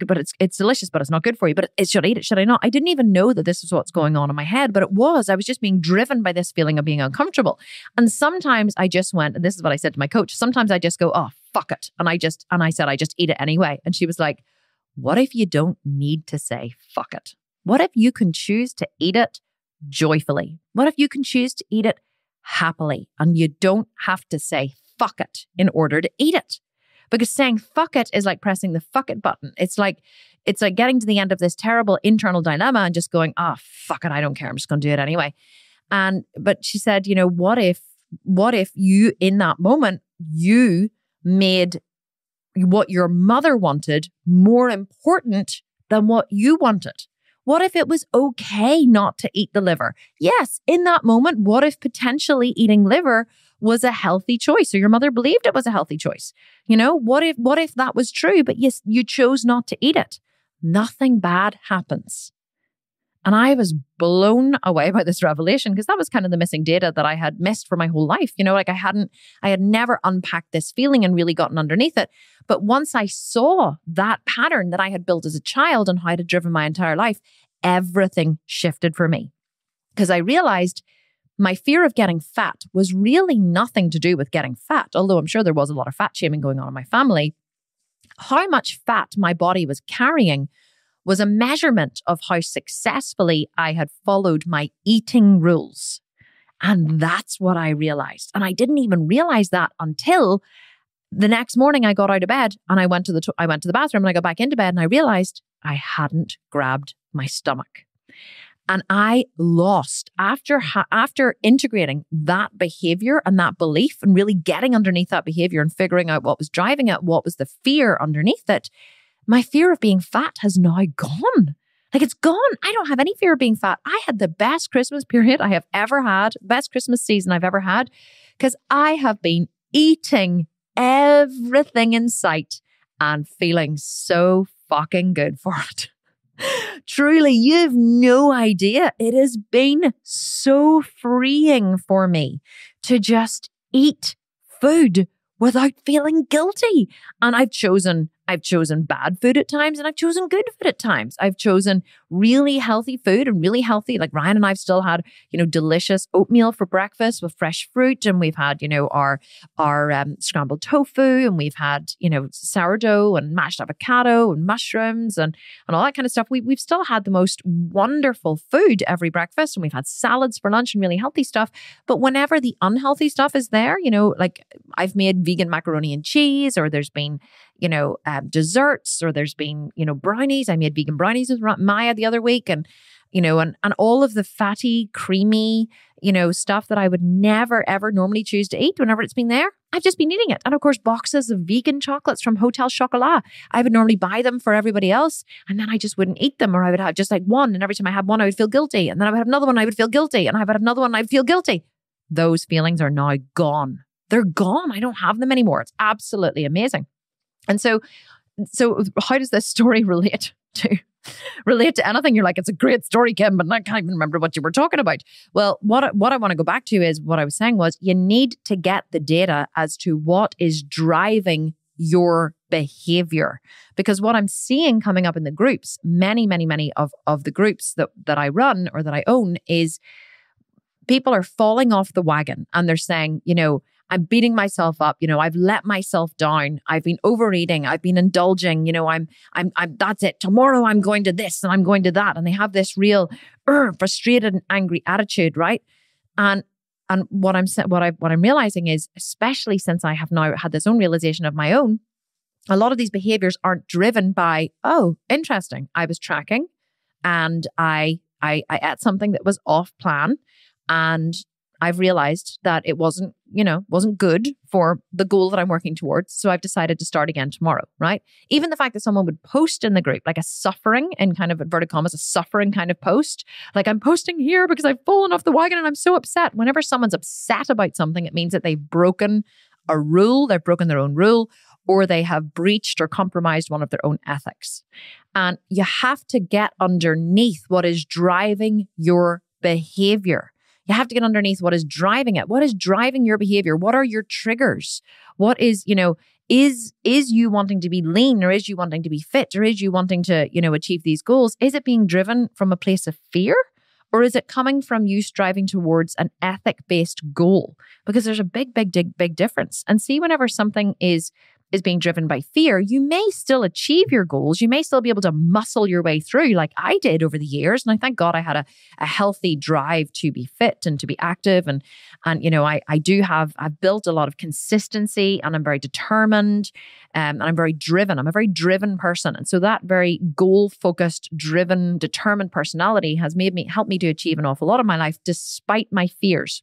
delicious, but it's not good for you. But should I eat it? Should I not? I didn't even know that this is what's going on in my head, but it was. I was just being driven by this feeling of being uncomfortable. And sometimes I just went, and this is what I said to my coach. Sometimes I just go, oh, fuck it. And I said, I just eat it anyway. And she was like, what if you don't need to say fuck it? What if you can choose to eat it joyfully? What if you can choose to eat it happily. And you don't have to say fuck it in order to eat it. Because saying fuck it is like pressing the fuck it button. It's like getting to the end of this terrible internal dilemma and just going, fuck it, I don't care. I'm just going to do it anyway. But she said, what if you, in that moment, you made what your mother wanted more important than what you wanted? What if it was okay not to eat the liver? Yes, in that moment, what if potentially eating liver was a healthy choice, or your mother believed it was a healthy choice? What if that was true, but yes, you chose not to eat it? Nothing bad happens. And I was blown away by this revelation, because that was kind of the missing data that I had missed for my whole life. I had never unpacked this feeling and really gotten underneath it. But once I saw that pattern that I had built as a child and how it had driven my entire life, everything shifted for me. Because I realized my fear of getting fat was really nothing to do with getting fat, although I'm sure there was a lot of fat shaming going on in my family. How much fat my body was carrying was a measurement of how successfully I had followed my eating rules. And that's what I realized. And I didn't even realize that until the next morning I got out of bed and I went to the bathroom and I got back into bed and I realized I hadn't grabbed my stomach. And I lost, after integrating that behavior and that belief and really getting underneath that behavior and figuring out what was driving it, what was the fear underneath it, my fear of being fat has now gone. Like, it's gone. I don't have any fear of being fat. I had the best Christmas period I have ever had, best Christmas season I've ever had, because I have been eating everything in sight and feeling so fucking good for it. Truly, you've no idea. It has been so freeing for me to just eat food without feeling guilty. And I've chosen bad food at times and I've chosen good food at times. I've chosen really healthy food and really healthy, like Ryan and I've still had, delicious oatmeal for breakfast with fresh fruit. And we've had, our scrambled tofu, and we've had, sourdough and mashed avocado and mushrooms and all that kind of stuff. We've still had the most wonderful food every breakfast, and we've had salads for lunch and really healthy stuff. But whenever the unhealthy stuff is there, like I've made vegan macaroni and cheese, or there's been, desserts, or there's been, brownies. I made vegan brownies with Maya the other week, and all of the fatty, creamy, stuff that I would never, ever normally choose to eat whenever it's been there. I've just been eating it. And of course, boxes of vegan chocolates from 𝐋𝐈𝐒𝐄𝐍. I would normally buy them for everybody else, and then I just wouldn't eat them, or I would have just like one. And every time I had one, I would feel guilty. And then I would have another one, I would feel guilty. And I would have another one, I'd feel guilty. Those feelings are now gone. They're gone. I don't have them anymore. It's absolutely amazing. And so how does this story relate to anything? You're like, it's a great story, Kim, but I can't even remember what you were talking about. Well, what I want to go back to is what I was saying was, you need to get the data as to what is driving your behavior. Because what I'm seeing coming up in the groups, many of the groups that I run or that I own, is people are falling off the wagon and they're saying, I'm beating myself up. I've let myself down. I've been overeating. I've been indulging. I'm that's it. Tomorrow I'm going to this and I'm going to that. And they have this real frustrated and angry attitude, right? And what I'm realizing is, especially since I have now had this own realization of my own, a lot of these behaviors aren't driven by, oh, interesting, I was tracking and I ate something that was off plan, and I've realized that it wasn't good for the goal that I'm working towards. So I've decided to start again tomorrow, right? Even the fact that someone would post in the group, like a suffering, in kind of inverted commas, a suffering kind of post, like, I'm posting here because I've fallen off the wagon and I'm so upset. Whenever someone's upset about something, it means that they've broken a rule, they've broken their own rule, or they have breached or compromised one of their own ethics. And you have to get underneath what is driving your behavior. You have to get underneath what is driving it. What is driving your behavior? What are your triggers? What is, is you wanting to be lean, or is you wanting to be fit, or is you wanting to, achieve these goals? Is it being driven from a place of fear, or is it coming from you striving towards an ethic-based goal? Because there's a big difference. And see, whenever something is is being driven by fear, you may still achieve your goals. You may still be able to muscle your way through like I did over the years. And I thank God I had a healthy drive to be fit and to be active. And I've built a lot of consistency, and I'm very determined, and I'm very driven. I'm a very driven person. And so that very goal-focused, driven, determined personality has helped me to achieve an awful lot of my life despite my fears.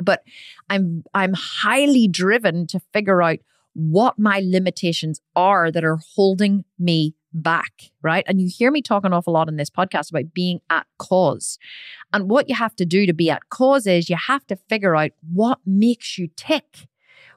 But I'm highly driven to figure out what my limitations are that are holding me back, right? And you hear me talk an awful lot in this podcast about being at cause. And what you have to do to be at cause is you have to figure out what makes you tick.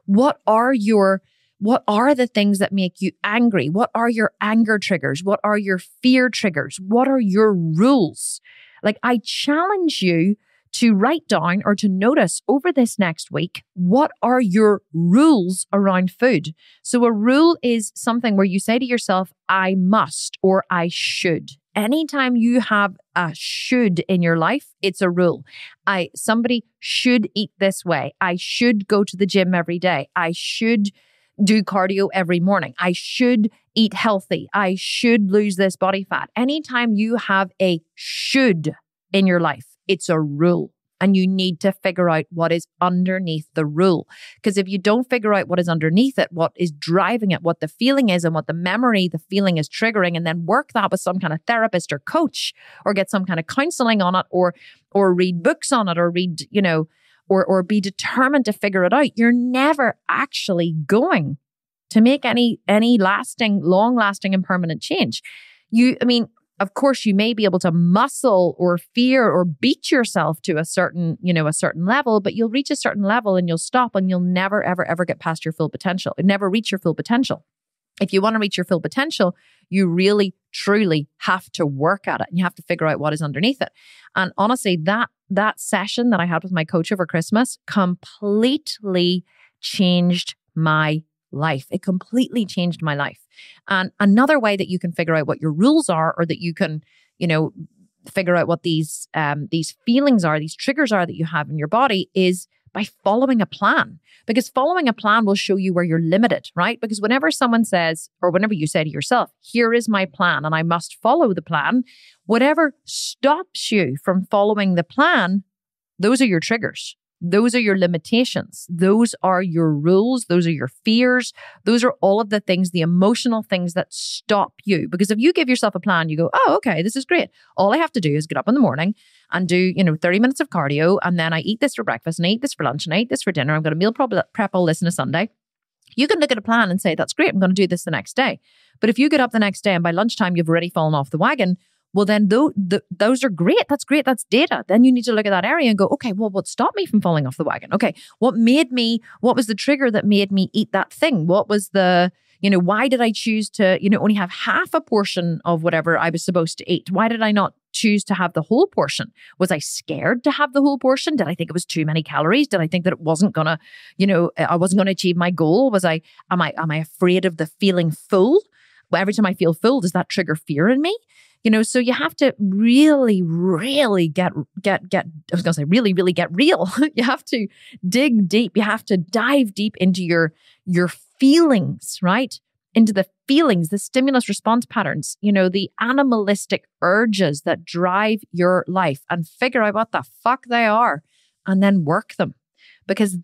What are the things that make you angry? What are your anger triggers? What are your fear triggers? What are your rules? Like, I challenge you to write down or to notice over this next week, what are your rules around food? So a rule is something where you say to yourself, I must or I should. Anytime you have a should in your life, it's a rule. Somebody should eat this way. I should go to the gym every day. I should do cardio every morning. I should eat healthy. I should lose this body fat. Anytime you have a should in your life, it's a rule. And you need to figure out what is underneath the rule. Because if you don't figure out what is underneath it, what is driving it, what the feeling is, and what the memory the feeling is triggering, and then work that with some kind of therapist or coach, or get some kind of counseling on it, or read books on it, or read, or be determined to figure it out, you're never actually going to make any long-lasting and permanent change. Of course, you may be able to muscle or fear or beat yourself to a certain level, but you'll reach a certain level and you'll stop, and you'll never, ever, ever get past your full potential. Never reach your full potential. If you want to reach your full potential, you really, truly have to work at it, and you have to figure out what is underneath it. And honestly, that session that I had with my coach over Christmas completely changed my life. It completely changed my life. And another way that you can figure out what your rules are, or that you can, figure out what these feelings are, these triggers are that you have in your body, is by following a plan. Because following a plan will show you where you're limited, right? Because whenever someone says, or whenever you say to yourself, here is my plan and I must follow the plan, whatever stops you from following the plan, those are your triggers. Those are your limitations. Those are your rules. Those are your fears. Those are all of the things, the emotional things that stop you. Because if you give yourself a plan, you go, oh, okay, this is great. All I have to do is get up in the morning and do, 30 minutes of cardio. And then I eat this for breakfast, and I eat this for lunch, and I eat this for dinner. I'm going to meal prep all this on a Sunday. You can look at a plan and say, that's great, I'm going to do this the next day. But if you get up the next day and by lunchtime you've already fallen off the wagon, well, then those are great. That's great. That's data. Then you need to look at that area and go, okay, well, what stopped me from falling off the wagon? Okay, what was the trigger that made me eat that thing? What was why did I choose to, only have half a portion of whatever I was supposed to eat? Why did I not choose to have the whole portion? Was I scared to have the whole portion? Did I think it was too many calories? Did I think that it wasn't gonna, I wasn't going to achieve my goal? Am I afraid of the feeling full? Well, every time I feel full, does that trigger fear in me? So you have to really, really get really get real. You have to dig deep. You have to dive deep into your feelings, right? Into the feelings, the stimulus response patterns, the animalistic urges that drive your life, and figure out what the fuck they are, and then work them. Because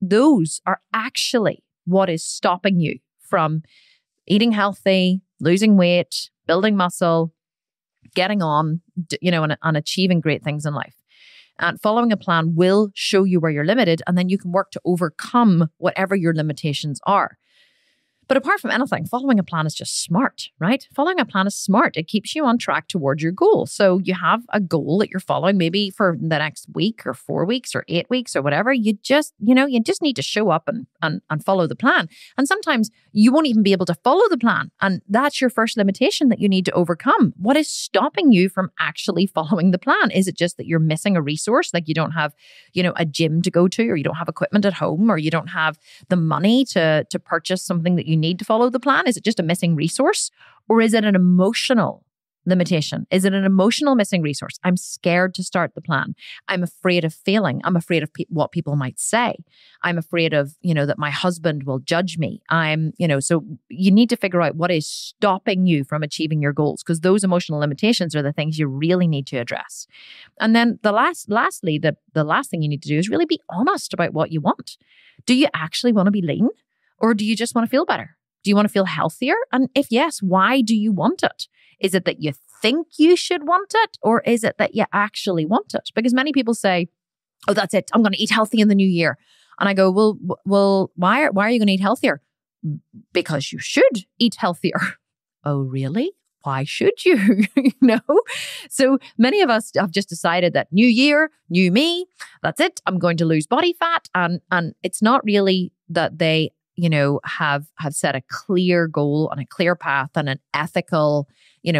those are actually what is stopping you from eating healthy, losing weight, building muscle, getting on, and achieving great things in life. And following a plan will show you where you're limited, and then you can work to overcome whatever your limitations are. But apart from anything, following a plan is just smart, right? Following a plan is smart. It keeps you on track towards your goal. So you have a goal that you're following, maybe for the next week or 4 weeks or 8 weeks or whatever. You just need to show up and follow the plan. And sometimes you won't even be able to follow the plan. And that's your first limitation that you need to overcome. What is stopping you from actually following the plan? Is it just that you're missing a resource? Like you don't have, a gym to go to, or you don't have equipment at home, or you don't have the money to purchase something that you need to follow the plan? Is it just a missing resource? Or is it an emotional limitation? Is it an emotional missing resource? I'm scared to start the plan. I'm afraid of failing. I'm afraid of what people might say. I'm afraid of, that my husband will judge me. So you need to figure out what is stopping you from achieving your goals, because those emotional limitations are the things you really need to address. And then the last thing you need to do is really be honest about what you want. Do you actually want to be lean, or do you just want to feel better? Do you want to feel healthier? And if yes, why do you want it? Is it that you think you should want it, or is it that you actually want it? Because many people say, oh, that's it, I'm going to eat healthy in the new year. And I go, well, why are you going to eat healthier? Because you should eat healthier. Oh, really? Why should you? So many of us have just decided that new year, new me, that's it, I'm going to lose body fat. And it's not really that they have set a clear goal and a clear path and an ethical,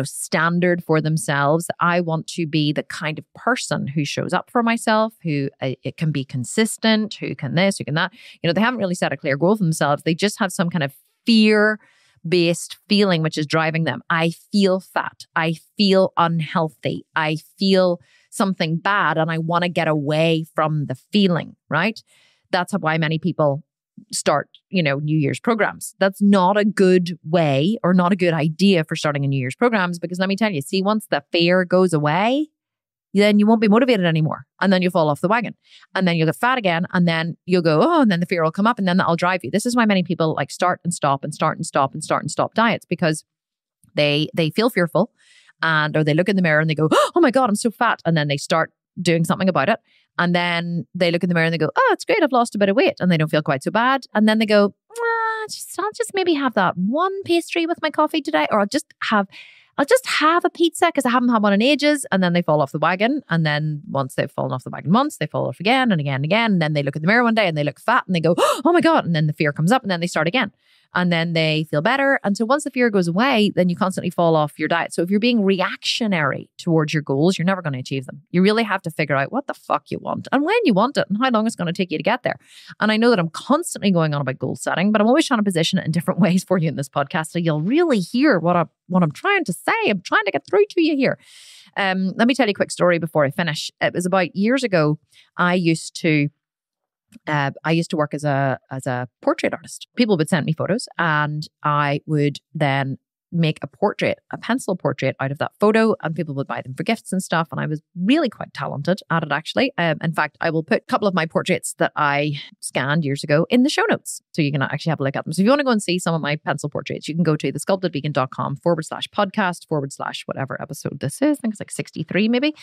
standard for themselves. I want to be the kind of person who shows up for myself, who it can be consistent, who can this, who can that. They haven't really set a clear goal for themselves. They just have some kind of fear-based feeling which is driving them. I feel fat. I feel unhealthy. I feel something bad and I want to get away from the feeling, right? That's why many people start, New Year's programs. That's not a good way or not a good idea for starting a New Year's programs, because let me tell you, see, once the fear goes away, then you won't be motivated anymore. And then you fall off the wagon and then you'll get fat again. And then you'll go, oh, and then the fear will come up and then that'll drive you. This is why many people start and stop and start and stop and start and stop diets, because they feel fearful or they look in the mirror and they go, oh my God, I'm so fat. And then they start doing something about it. And then they look in the mirror and they go, oh, it's great, I've lost a bit of weight. And they don't feel quite so bad. And then they go, I'll just maybe have that one pastry with my coffee today, or I'll just have a pizza because I haven't had one in ages. And then they fall off the wagon. And then once they've fallen off the wagon once, they fall off again and again and again. And then they look in the mirror one day and they look fat and they go, oh my God. And then the fear comes up and then they start again. And then they feel better. And so once the fear goes away, then you constantly fall off your diet. So if you're being reactionary towards your goals, you're never going to achieve them. You really have to figure out what the fuck you want and when you want it and how long it's going to take you to get there. And I know that I'm constantly going on about goal setting, but I'm always trying to position it in different ways for you in this podcast, so you'll really hear what I'm trying to say. I'm trying to get through to you here. Let me tell you a quick story before I finish. It was about years ago. I used to work as a portrait artist. People would send me photos and I would then make a pencil portrait out of that photo, and people would buy them for gifts and stuff. And I was really quite talented at it, actually. In fact, I will put a couple of my portraits that I scanned years ago in the show notes, so you can actually have a look at them. So if you want to go and see some of my pencil portraits, you can go to thesculptedvegan.com/podcast/ whatever episode this is. I think it's like 63 maybe.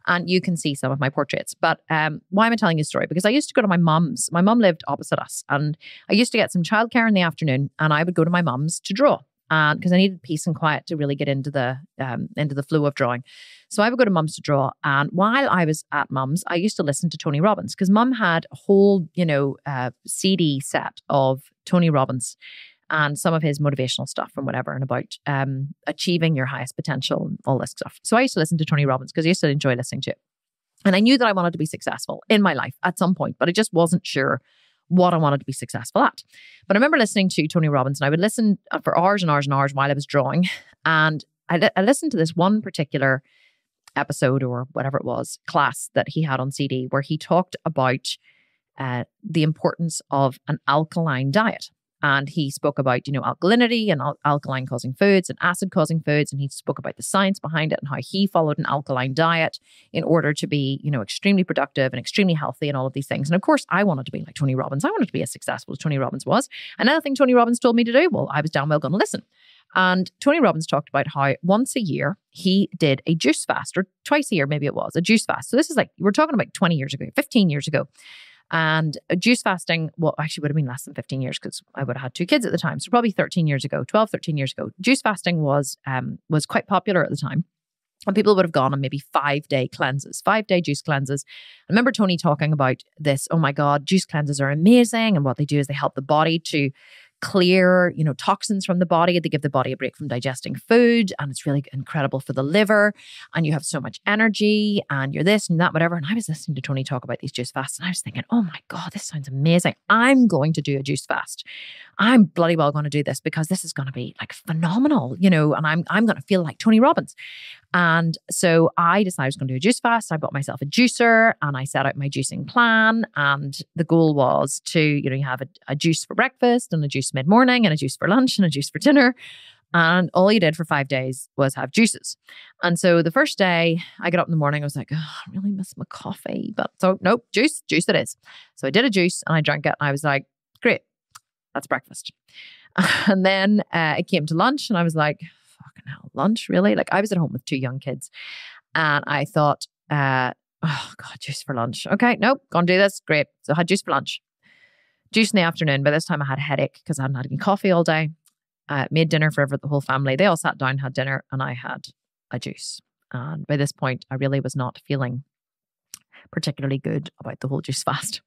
And you can see some of my portraits. But why am I telling you a story? Because I used to go to my mum's. My mum lived opposite us, and I used to get some childcare in the afternoon, and I would go to my mum's to draw. And because I needed peace and quiet to really get into the flow of drawing. So I would go to mum's to draw. And while I was at mum's, I used to listen to Tony Robbins, because mum had a whole, CD set of Tony Robbins and some of his motivational stuff and whatever, and about achieving your highest potential and all this stuff. So I used to listen to Tony Robbins because I used to enjoy listening to it. And I knew that I wanted to be successful in my life at some point, but I just wasn't sure what I wanted to be successful at. But I remember listening to Tony Robbins, and I would listen for hours and hours and hours while I was drawing. And I listened to this one particular episode, or whatever it was, class that he had on CD, where he talked about the importance of an alkaline diet. And he spoke about, alkalinity and alkaline causing foods and acid causing foods. And he spoke about the science behind it and how he followed an alkaline diet in order to be, extremely productive and extremely healthy and all of these things. And of course, I wanted to be like Tony Robbins. I wanted to be as successful as Tony Robbins was. Another thing Tony Robbins told me to do, well, I was damn well going to listen. And Tony Robbins talked about how once a year he did a juice fast, or twice a year, maybe it was a juice fast. So this is we're talking about 20 years ago, 15 years ago. And juice fasting, well, actually would have been less than 15 years, because I would have had 2 kids at the time. So probably 13 years ago. Juice fasting was quite popular at the time. And people would have gone on maybe 5-day cleanses, 5-day juice cleanses. I remember Tony talking about this. Oh my God, juice cleanses are amazing. And what they do is they help the body to clear, toxins from the body. They give the body a break from digesting food, and it's really incredible for the liver, and you have so much energy, and you're this and that, whatever. And I was listening to Tony talk about these juice fasts, and I was thinking, oh my God, this sounds amazing. I'm going to do a juice fast. I'm bloody well going to do this because this is going to be like phenomenal, you know, and I'm going to feel like Tony Robbins. And so I decided I was going to do a juice fast. I bought myself a juicer and I set out my juicing plan. And the goal was to, you know, you have a juice for breakfast and a juice mid-morning and a juice for lunch and a juice for dinner. And all you did for 5 days was have juices. And so the first day I got up in the morning, I was like, oh, I really miss my coffee. But so nope, juice it is. So I did a juice and I drank it and I was like, great. That's breakfast. And then it came to lunch and I was like, fucking hell, lunch, really? Like I was at home with 2 young kids and I thought, oh God, juice for lunch. Okay, nope, gonna do this. Great. So I had juice for lunch. Juice in the afternoon. By this time I had a headache because I hadn't had any coffee all day. Made dinner for the whole family. They all sat down, had dinner, and I had a juice. And by this point, I really was not feeling particularly good about the whole juice fast.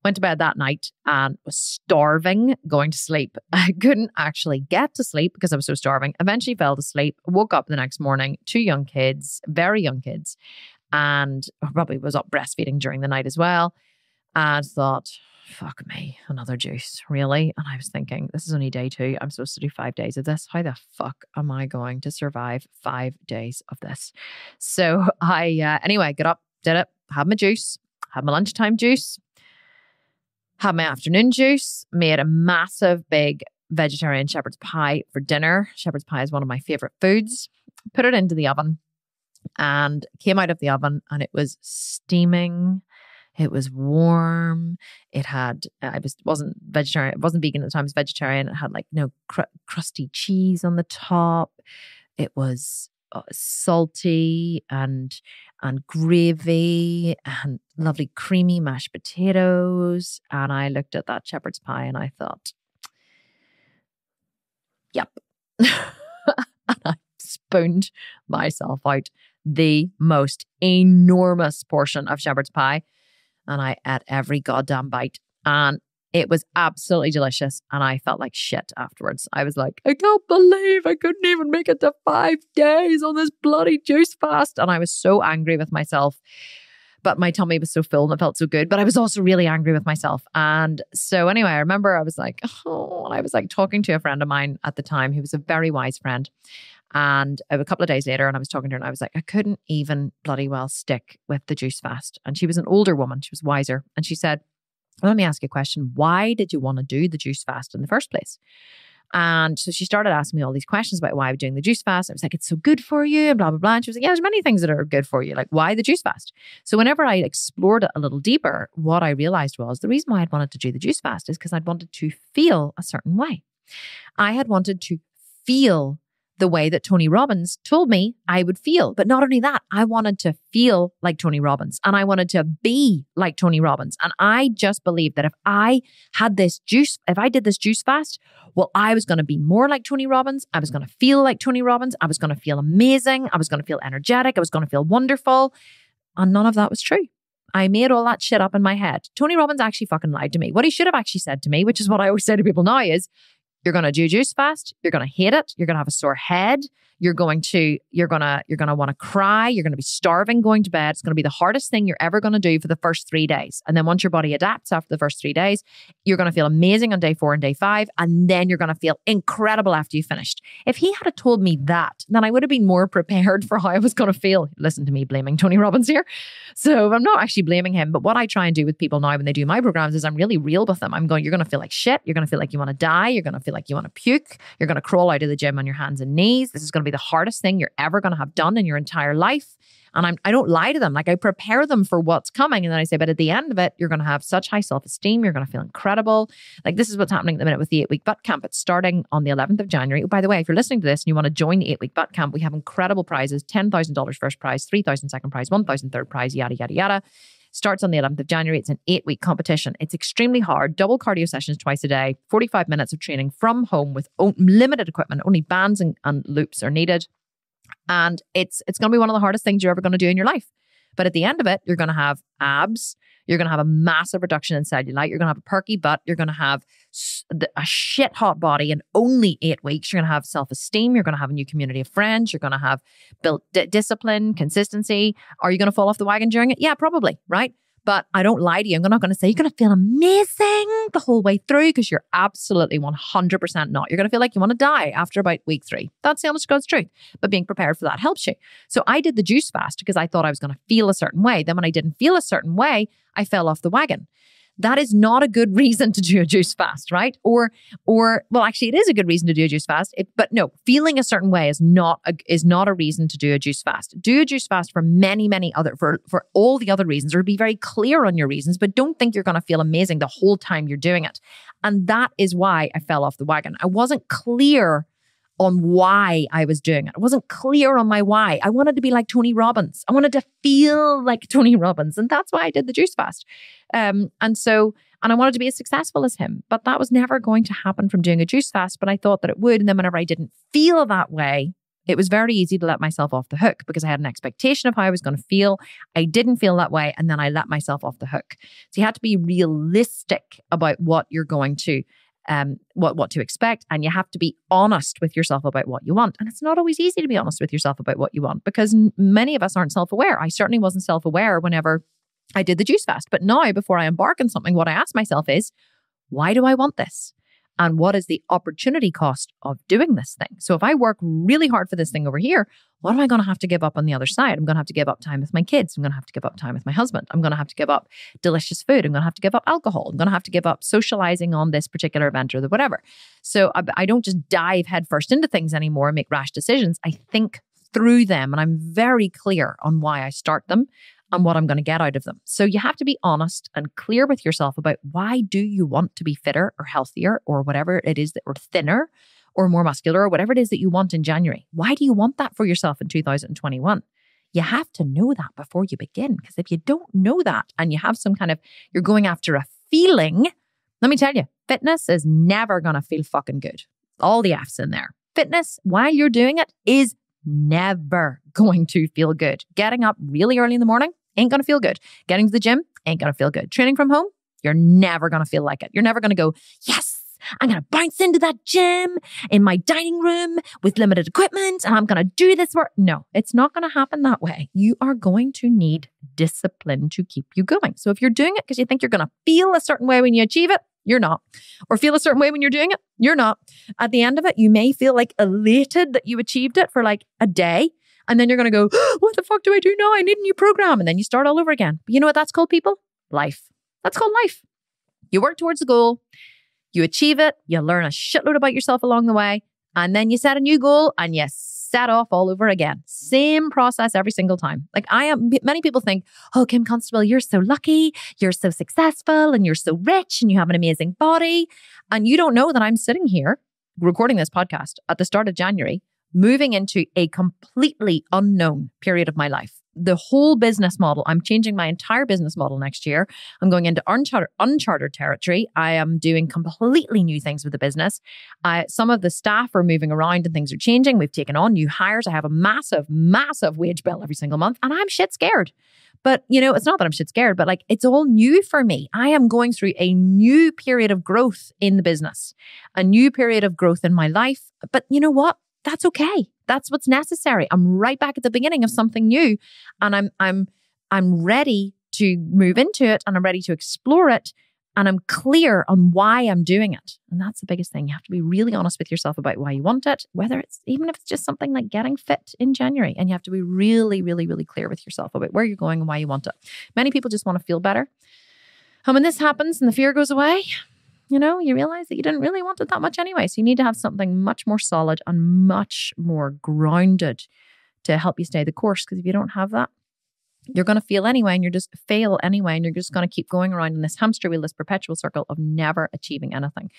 Went to bed that night and was starving going to sleep. I couldn't actually get to sleep because I was so starving. Eventually fell to sleep, woke up the next morning, 2 young kids, very young kids, and probably was up breastfeeding during the night as well. And thought, fuck me, another juice, really? And I was thinking, this is only day 2. I'm supposed to do 5 days of this. How the fuck am I going to survive 5 days of this? So I, anyway, got up, did it, had my juice, had my lunchtime juice, had my afternoon juice, made a massive big vegetarian shepherd's pie for dinner. Shepherd's pie is one of my favorite foods. Put it into the oven and came out of the oven and it was steaming. It was warm. It had, wasn't vegetarian, it wasn't vegan at the time, it was vegetarian. It had like, you know, crusty cheese on the top. It was salty and gravy and lovely creamy mashed potatoes. And I looked at that shepherd's pie and I thought, yep. And I spooned myself out the most enormous portion of shepherd's pie. And I ate every goddamn bite. And it was absolutely delicious. And I felt like shit afterwards. I was like, I can't believe I couldn't even make it to 5 days on this bloody juice fast. And I was so angry with myself. But my tummy was so full and it felt so good. But I was also really angry with myself. And so anyway, I remember I was like, oh, and I was like talking to a friend of mine at the time who was a very wise friend. And a couple of days later, and I was talking to her and I was like, I couldn't even bloody well stick with the juice fast. And she was an older woman. She was wiser. And she said, well, let me ask you a question. Why did you want to do the juice fast in the first place? And so she started asking me all these questions about why I was doing the juice fast. I was like, it's so good for you and blah, blah, blah. And she was like, yeah, there's many things that are good for you. Like, why the juice fast? So whenever I explored it a little deeper, what I realized was the reason why I'd wanted to do the juice fast is because I'd wanted to feel a certain way. I had wanted to feel the way that Tony Robbins told me I would feel. But not only that, I wanted to feel like Tony Robbins and I wanted to be like Tony Robbins. And I just believed that if I had this juice, if I did this juice fast, well, I was going to be more like Tony Robbins. I was going to feel like Tony Robbins. I was going to feel amazing. I was going to feel energetic. I was going to feel wonderful. And none of that was true. I made all that shit up in my head. Tony Robbins actually fucking lied to me. What he should have actually said to me, which is what I always say to people now, is you're going to do juice fast. You're going to hate it. You're going to have a sore head. You're going to want to cry. You're going to be starving going to bed. It's going to be the hardest thing you're ever going to do for the first 3 days. And then once your body adapts after the first 3 days, you're going to feel amazing on day 4 and day 5. And then you're going to feel incredible after you finished. If he had told me that, then I would have been more prepared for how I was going to feel. Listen to me blaming Tony Robbins here. So I'm not actually blaming him. But what I try and do with people now when they do my programs is I'm really real with them. I'm going, you're going to feel like shit. You're going to feel like you want to die. You're going to feel like you want to puke. You're going to crawl out of the gym on your hands and knees. This is going to be the hardest thing you're ever going to have done in your entire life. And I don't lie to them. Like I prepare them for what's coming. And then I say, but at the end of it, you're going to have such high self-esteem. You're going to feel incredible. Like this is what's happening at the minute with the 8-week butt camp. It's starting on the 11th of January. Oh, by the way, if you're listening to this and you want to join the 8-week butt camp, we have incredible prizes, $10,000 first prize, $3,000 second prize, $1,000 third prize, yada, yada, yada. Starts on the 11th of January. It's an 8-week competition. It's extremely hard. Double cardio sessions twice a day, 45 minutes of training from home with limited equipment. Only bands and loops are needed. And it's going to be one of the hardest things you're ever going to do in your life. But at the end of it, you're going to have abs. You're going to have a massive reduction in cellulite. You're going to have a perky butt. You're going to have a shit hot body in only 8 weeks. You're going to have self-esteem. You're going to have a new community of friends. You're going to have built discipline, consistency. Are you going to fall off the wagon during it? Yeah, probably, right? But I don't lie to you. I'm not going to say you're going to feel amazing the whole way through, because you're absolutely 100% not. You're going to feel like you want to die after about week 3. That's the honest to God's truth. But being prepared for that helps you. So I did the juice fast because I thought I was going to feel a certain way. Then when I didn't feel a certain way, I fell off the wagon. That is not a good reason to do a juice fast, right? Or well, actually, it is a good reason to do a juice fast. But no, feeling a certain way is not a reason to do a juice fast. Do a juice fast for for all the other reasons, or be very clear on your reasons. But don't think you're going to feel amazing the whole time you're doing it. And that is why I fell off the wagon. I wasn't clear on why I was doing it. I wasn't clear on my why. I wanted to be like Tony Robbins. I wanted to feel like Tony Robbins. And that's why I did the juice fast. And I wanted to be as successful as him. But that was never going to happen from doing a juice fast. But I thought that it would. And then whenever I didn't feel that way, it was very easy to let myself off the hook, because I had an expectation of how I was going to feel. I didn't feel that way. And then I let myself off the hook. So you have to be realistic about what you're going to what to expect, and you have to be honest with yourself about what you want. And it's not always easy to be honest with yourself about what you want, because many of us aren't self-aware. I certainly wasn't self-aware whenever I did the juice fast. But now, before I embark on something, what I ask myself is, why do I want this? And what is the opportunity cost of doing this thing? So if I work really hard for this thing over here, what am I going to have to give up on the other side? I'm going to have to give up time with my kids. I'm going to have to give up time with my husband. I'm going to have to give up delicious food. I'm going to have to give up alcohol. I'm going to have to give up socializing on this particular event or the whatever. So I don't just dive headfirst into things anymore and make rash decisions. I think through them, and I'm very clear on why I start them and what I'm going to get out of them. So you have to be honest and clear with yourself about, why do you want to be fitter or healthier or whatever it is that, or thinner or more muscular or whatever it is that you want in January. Why do you want that for yourself in 2021? You have to know that before you begin, because if you don't know that and you have some kind of, you're going after a feeling, let me tell you, fitness is never going to feel fucking good. All the F's in there. Fitness, while you're doing it, is never going to feel good. Getting up really early in the morning ain't going to feel good. Getting to the gym ain't going to feel good. Training from home, you're never going to feel like it. You're never going to go, yes, I'm going to bounce into that gym in my dining room with limited equipment and I'm going to do this work. No, it's not going to happen that way. You are going to need discipline to keep you going. So if you're doing it because you think you're going to feel a certain way when you achieve it, you're not. Or feel a certain way when you're doing it, you're not. At the end of it, you may feel like elated that you achieved it for like a day. And then you're going to go, what the fuck do I do now? I need a new program. And then you start all over again. But you know what that's called, people? Life. That's called life. You work towards a goal. You achieve it. You learn a shitload about yourself along the way. And then you set a new goal and you set off all over again. Same process every single time. Like many people think, oh, Kim Constable, you're so lucky. You're so successful and you're so rich and you have an amazing body. And you don't know that I'm sitting here recording this podcast at the start of January, moving into a completely unknown period of my life. The whole business model, I'm changing my entire business model next year. I'm going into uncharted territory. I am doing completely new things with the business. Some of the staff are moving around and things are changing. We've taken on new hires. I have a massive, massive wage bill every single month and I'm shit scared. But, you know, it's not that I'm shit scared, but like it's all new for me. I am going through a new period of growth in the business, a new period of growth in my life. But you know what? That's okay. That's what's necessary. I'm right back at the beginning of something new and I'm ready to move into it and I'm ready to explore it and I'm clear on why I'm doing it. And that's the biggest thing. You have to be really honest with yourself about why you want it, even if it's just something like getting fit in January, and you have to be really, really, really clear with yourself about where you're going and why you want it. Many people just want to feel better. And when this happens and the fear goes away, you know, you realize that you didn't really want it that much anyway. So you need to have something much more solid and much more grounded to help you stay the course. Because if you don't have that, you're going to fail anyway and you're just fail anyway. And you're just going to keep going around in this hamster wheel, this perpetual circle of never achieving anything.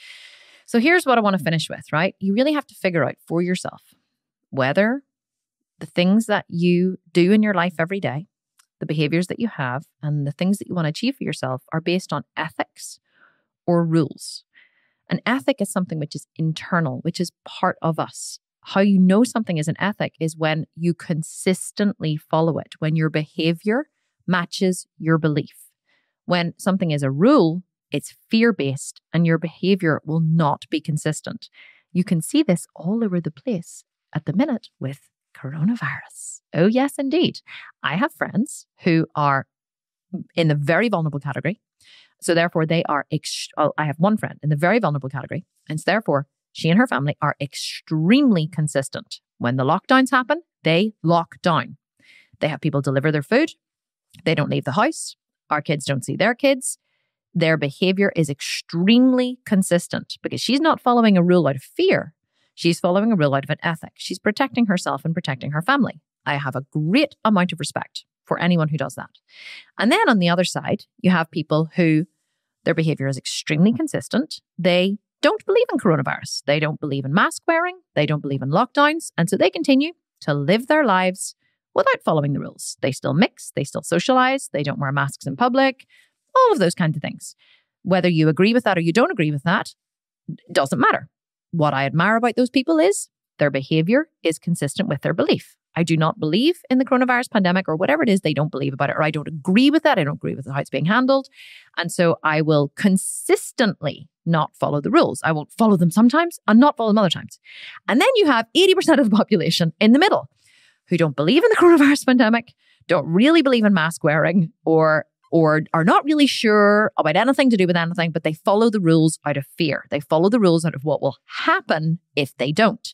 So here's what I want to finish with, right? You really have to figure out for yourself whether the things that you do in your life every day, the behaviors that you have, and the things that you want to achieve for yourself are based on ethics or rules. An ethic is something which is internal, which is part of us. How you know something is an ethic is when you consistently follow it, when your behavior matches your belief. When something is a rule, it's fear-based and your behavior will not be consistent. You can see this all over the place at the minute with coronavirus. Oh, yes, indeed. I have friends who are in the very vulnerable category. So therefore they are, I have one friend in the very vulnerable category. And so therefore she and her family are extremely consistent. When the lockdowns happen, they lock down. They have people deliver their food. They don't leave the house. Our kids don't see their kids. Their behavior is extremely consistent because she's not following a rule out of fear. She's following a rule out of an ethic. She's protecting herself and protecting her family. I have a great amount of respect for anyone who does that. And then on the other side, you have people who their behavior is extremely consistent. They don't believe in coronavirus. They don't believe in mask wearing. They don't believe in lockdowns. And so they continue to live their lives without following the rules. They still mix. They still socialize. They don't wear masks in public. All of those kinds of things. Whether you agree with that or you don't agree with that, doesn't matter. What I admire about those people is their behavior is consistent with their belief. I do not believe in the coronavirus pandemic or whatever it is they don't believe about it, or I don't agree with that. I don't agree with how it's being handled. And so I will consistently not follow the rules. I won't follow them sometimes and not follow them other times. And then you have 80% of the population in the middle who don't believe in the coronavirus pandemic, don't really believe in mask wearing, or are not really sure about anything to do with anything, but they follow the rules out of fear. They follow the rules out of what will happen if they don't.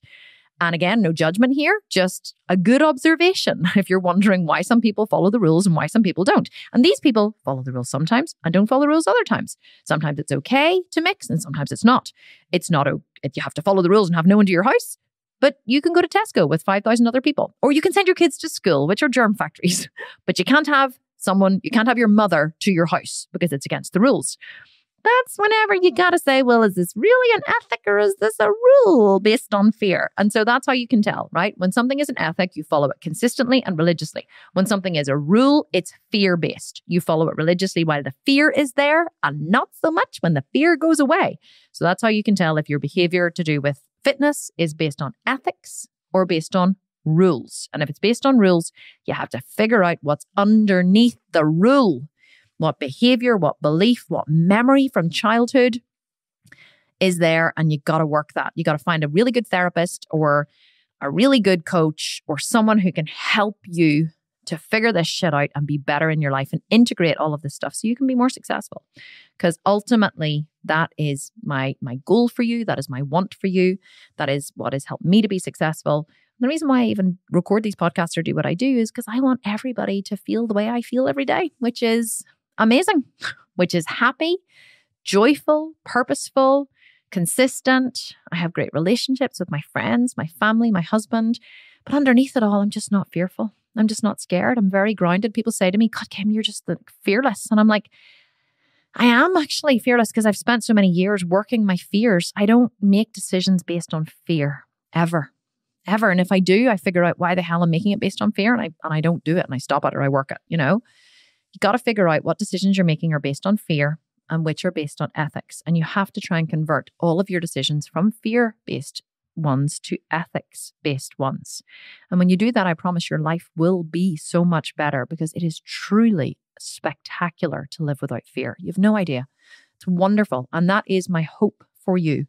And again, no judgment here, just a good observation if you're wondering why some people follow the rules and why some people don't. And these people follow the rules sometimes and don't follow the rules other times. Sometimes it's okay to mix and sometimes it's not. It's not, you have to follow the rules and have no one to your house, but you can go to Tesco with 5,000 other people. Or you can send your kids to school, which are germ factories, but you can't have your mother to your house because it's against the rules. That's whenever you got to say, well, is this really an ethic or is this a rule based on fear? And so that's how you can tell, right? When something is an ethic, you follow it consistently and religiously. When something is a rule, it's fear-based. You follow it religiously while the fear is there and not so much when the fear goes away. So that's how you can tell if your behavior to do with fitness is based on ethics or based on rules. And if it's based on rules, you have to figure out what's underneath the rule. What behavior, what belief, what memory from childhood is there, and you got to work that. You got to find a really good therapist or a really good coach or someone who can help you to figure this shit out and be better in your life and integrate all of this stuff so you can be more successful. Because ultimately, that is my goal for you. That is my want for you. That is what has helped me to be successful. The reason why I even record these podcasts or do what I do is because I want everybody to feel the way I feel every day, which is amazing, which is happy, joyful, purposeful, consistent. I have great relationships with my friends, my family, my husband. But underneath it all, I'm just not fearful. I'm just not scared. I'm very grounded. People say to me, God, Kim, you're just fearless. And I'm like, I am actually fearless because I've spent so many years working my fears. I don't make decisions based on fear, ever. And if I do, I figure out why the hell I'm making it based on fear and I don't do it and I stop it or I work it, You got to figure out what decisions you're making are based on fear and which are based on ethics. And you have to try and convert all of your decisions from fear-based ones to ethics-based ones. And when you do that, I promise your life will be so much better because it is truly spectacular to live without fear. You have no idea. It's wonderful. And that is my hope for you.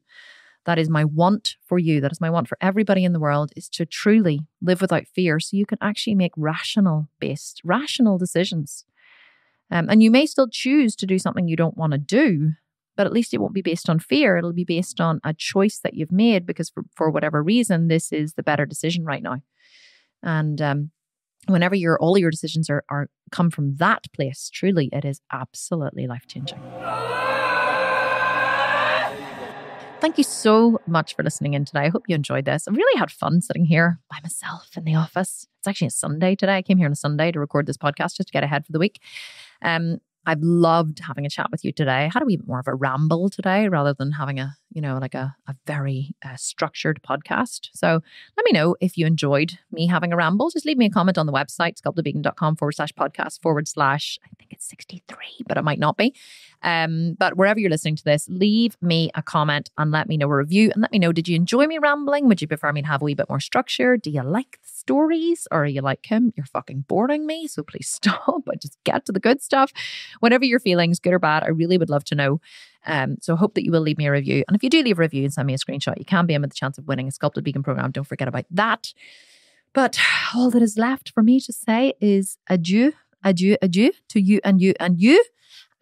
That is my want for you. That is my want for everybody in the world, is to truly live without fear so you can actually make rational decisions. And you may still choose to do something you don't want to do, but at least it won't be based on fear. It'll be based on a choice that you've made because for whatever reason, this is the better decision right now. And whenever all your decisions are come from that place, truly, it is absolutely life-changing. Thank you so much for listening in today. I hope you enjoyed this. I really had fun sitting here by myself in the office. It's actually a Sunday today. I came here on a Sunday to record this podcast just to get ahead for the week. I've loved having a chat with you today. I had a wee bit more of a ramble today rather than having a very structured podcast. So let me know if you enjoyed me having a ramble. Just leave me a comment on the website, sculptedvegan.com/podcast/ I think it's 63, but it might not be. But wherever you're listening to this, leave me a comment and let me know a review and let me know, did you enjoy me rambling? Would you prefer me to have a wee bit more structure? Do you like the stories? Or are you like, Kim, you're fucking boring me, so please stop. I just get to the good stuff. Whatever your feelings, good or bad, I really would love to know. So I hope that you will leave me a review. And if you do leave a review and send me a screenshot, you can be in with the chance of winning a Sculpted Vegan program. Don't forget about that. But all that is left for me to say is adieu adieu, adieu to you and you and you.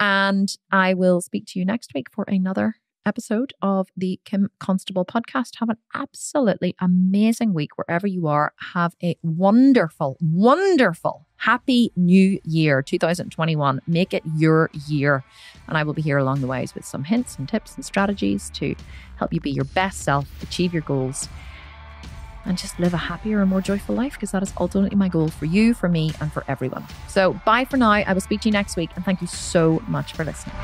And I will speak to you next week for another episode of the Kim Constable podcast. Have an absolutely amazing week wherever you are. Have a wonderful, wonderful, happy new year, 2021. Make it your year. And I will be here along the ways with some hints and tips and strategies to help you be your best self, achieve your goals, and just live a happier and more joyful life, because that is ultimately my goal for you, for me, and for everyone. So bye for now. I will speak to you next week, and thank you so much for listening.